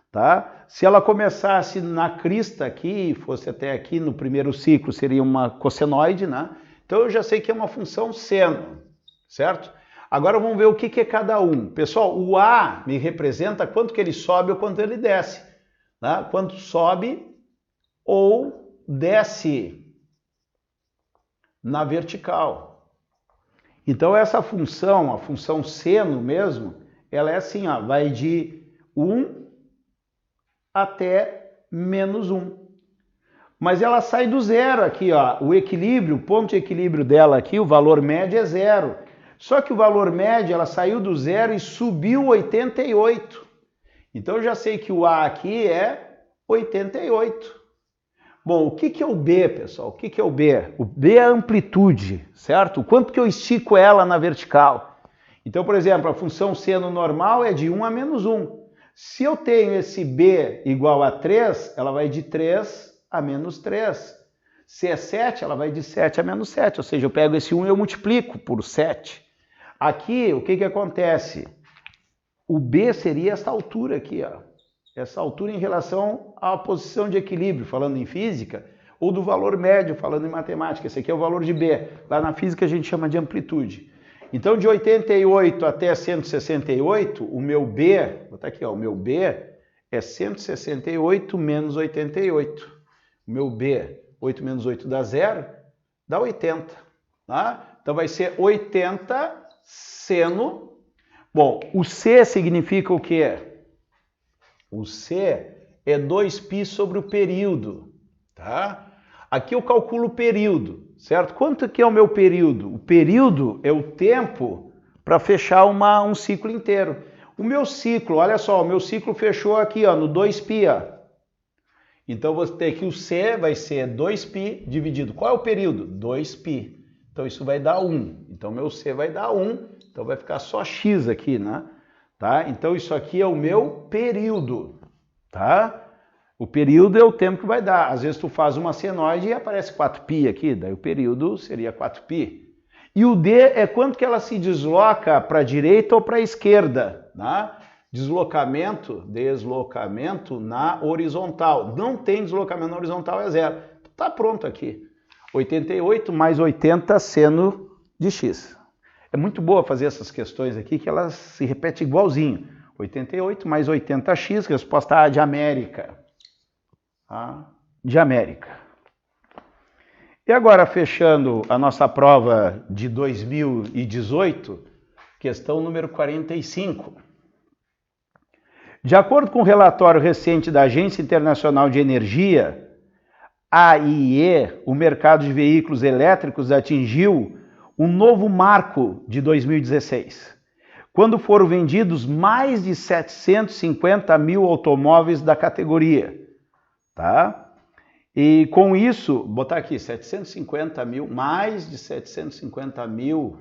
Tá? Se ela começasse na crista aqui, fosse até aqui no primeiro ciclo, seria uma cossenoide, né? Então eu já sei que é uma função seno, certo? Agora vamos ver o que é cada um. Pessoal, o A me representa quanto que ele sobe ou quanto ele desce, né? Quanto sobe ou desce na vertical. Então essa função, a função seno mesmo, ela é assim, ó, vai de 1 até -1. Mas ela sai do zero aqui, ó. O equilíbrio, o ponto de equilíbrio dela aqui, o valor médio é 0. Só que o valor médio, ela saiu do zero e subiu 88. Então eu já sei que o A aqui é 88. Bom, o que é o B, pessoal? O que é o B? O B é a amplitude, certo? O quanto que eu estico ela na vertical. Então, por exemplo, a função seno normal é de 1 a -1. Se eu tenho esse B igual a 3, ela vai de 3 a -3. Se é 7, ela vai de 7 a -7. Ou seja, eu pego esse 1 e eu multiplico por 7. Aqui, o que acontece? O B seria essa altura aqui, ó. Essa altura em relação à posição de equilíbrio, falando em física, ou do valor médio, falando em matemática. Esse aqui é o valor de B. Lá na física a gente chama de amplitude. Então, de 88 até 168, o meu B, vou botar aqui, ó, o meu B é 168 menos 88. O meu B, 8 menos 8 dá 0, dá 80. Tá? Então, vai ser 80 seno. Bom, o C significa o quê? O C é 2π sobre o período. Tá? Aqui eu calculo o período, certo? Quanto que é o meu período? O período é o tempo para fechar um ciclo inteiro. O meu ciclo, olha só, o meu ciclo fechou aqui, ó, no 2π, ó. Então vou ter que o C vai ser 2π dividido. Qual é o período? 2π. Então isso vai dar 1. Então meu C vai dar 1. Então vai ficar só x aqui, né? Tá? Então isso aqui é o meu período, tá? O período é o tempo que vai dar. Às vezes tu faz uma senoide e aparece 4π aqui, daí o período seria 4π. E o D é quanto que ela se desloca para a direita ou para a esquerda, né? Deslocamento na horizontal. Não tem deslocamento na horizontal, é 0. Tá pronto aqui. 88 mais 80 seno de x. É muito boa fazer essas questões aqui, que elas se repetem igualzinho. 88 mais 80x, resposta A de América. A de América. E agora, fechando a nossa prova de 2018, questão número 45. De acordo com o relatório recente da Agência Internacional de Energia, AIE, o mercado de veículos elétricos atingiu um novo marco de 2016, quando foram vendidos mais de 750 mil automóveis da categoria. tá? E com isso, vou botar aqui 750 mil, mais de 750 mil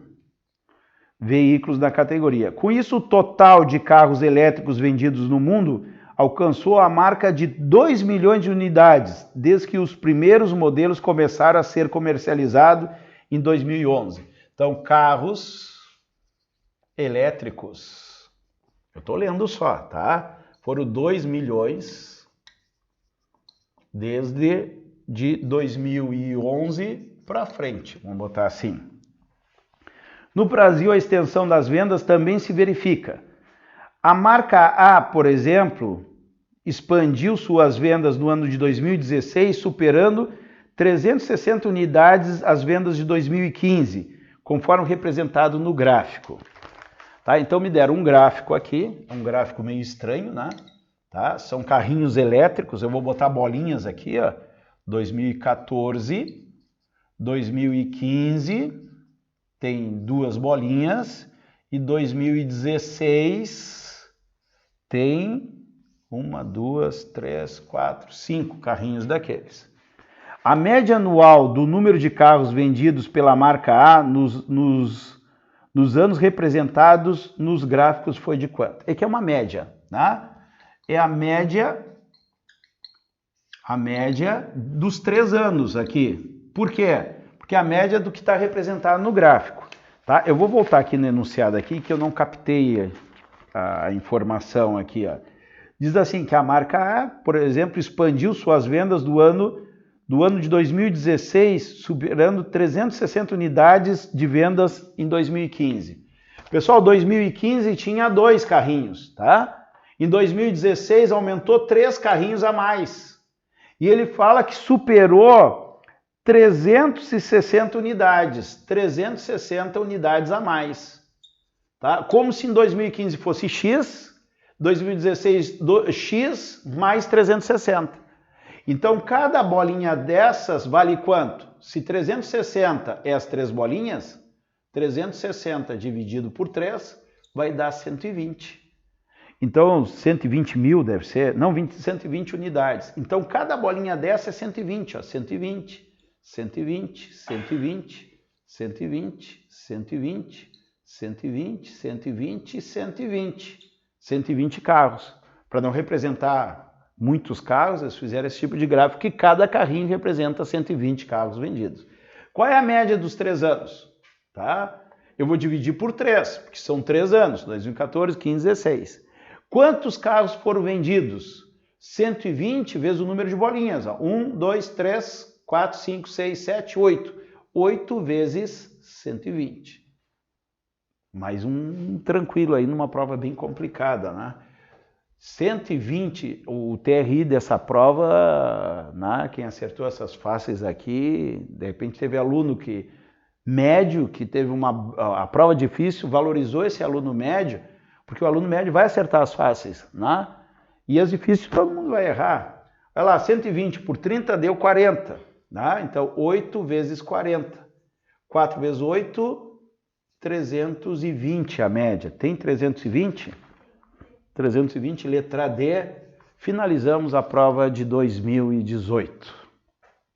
veículos da categoria. Com isso, o total de carros elétricos vendidos no mundo alcançou a marca de 2 milhões de unidades, desde que os primeiros modelos começaram a ser comercializados em 2011. Então, carros elétricos, eu estou lendo só, tá? Foram 2 milhões desde de 2011 para frente, vamos botar assim. No Brasil, a extensão das vendas também se verifica. A marca A, por exemplo, expandiu suas vendas no ano de 2016, superando 360 unidades as vendas de 2015, conforme representado no gráfico. Tá? Então me deram um gráfico aqui, um gráfico meio estranho, né? Tá? São carrinhos elétricos, eu vou botar bolinhas aqui, ó. 2014, 2015, tem 2 bolinhas, e 2016 tem 1, 2, 3, 4, 5 carrinhos daqueles. A média anual do número de carros vendidos pela marca A nos anos representados nos gráficos foi de quanto? É que é uma média, né? É a média dos 3 anos aqui. Por quê? Porque é a média do que está representado no gráfico. Tá? Eu vou voltar aqui no enunciado aqui, que eu não captei a informação aqui. Ó. Diz assim que a marca A, por exemplo, expandiu suas vendas do ano de 2016, superando 360 unidades de vendas em 2015. Pessoal, 2015 tinha 2 carrinhos, tá? Em 2016 aumentou 3 carrinhos a mais. E ele fala que superou 360 unidades, 360 unidades a mais. Tá? Como se em 2015 fosse X, 2016 X mais 360. Então, cada bolinha dessas vale quanto? Se 360 é as 3 bolinhas, 360 dividido por 3 vai dar 120. Então, 120 mil deve ser, não, 120 unidades. Então, cada bolinha dessa é 120, ó, 120, 120, 120, 120, 120, 120, 120 e 120. 120 carros. Para não representar muitos carros, eles fizeram esse tipo de gráfico que cada carrinho representa 120 carros vendidos. Qual é a média dos 3 anos? Tá? Eu vou dividir por 3, porque são 3 anos, 2014, 15, 16. Quantos carros foram vendidos? 120 vezes o número de bolinhas. Ó. 1, 2, 3, 4, 5, 6, 7, 8. 8 vezes 120. Mais um tranquilo aí numa prova bem complicada, né? 120, o TRI dessa prova, né, quem acertou essas fáceis aqui, de repente teve aluno que médio, que teve a prova difícil, valorizou esse aluno médio, porque o aluno médio vai acertar as fáceis, né? E as difíceis todo mundo vai errar. Olha lá, 120 por 30 deu 40, né? Então 8 vezes 40. 4 vezes 8, 320 a média. Tem 320? 320, letra D, finalizamos a prova de 2018.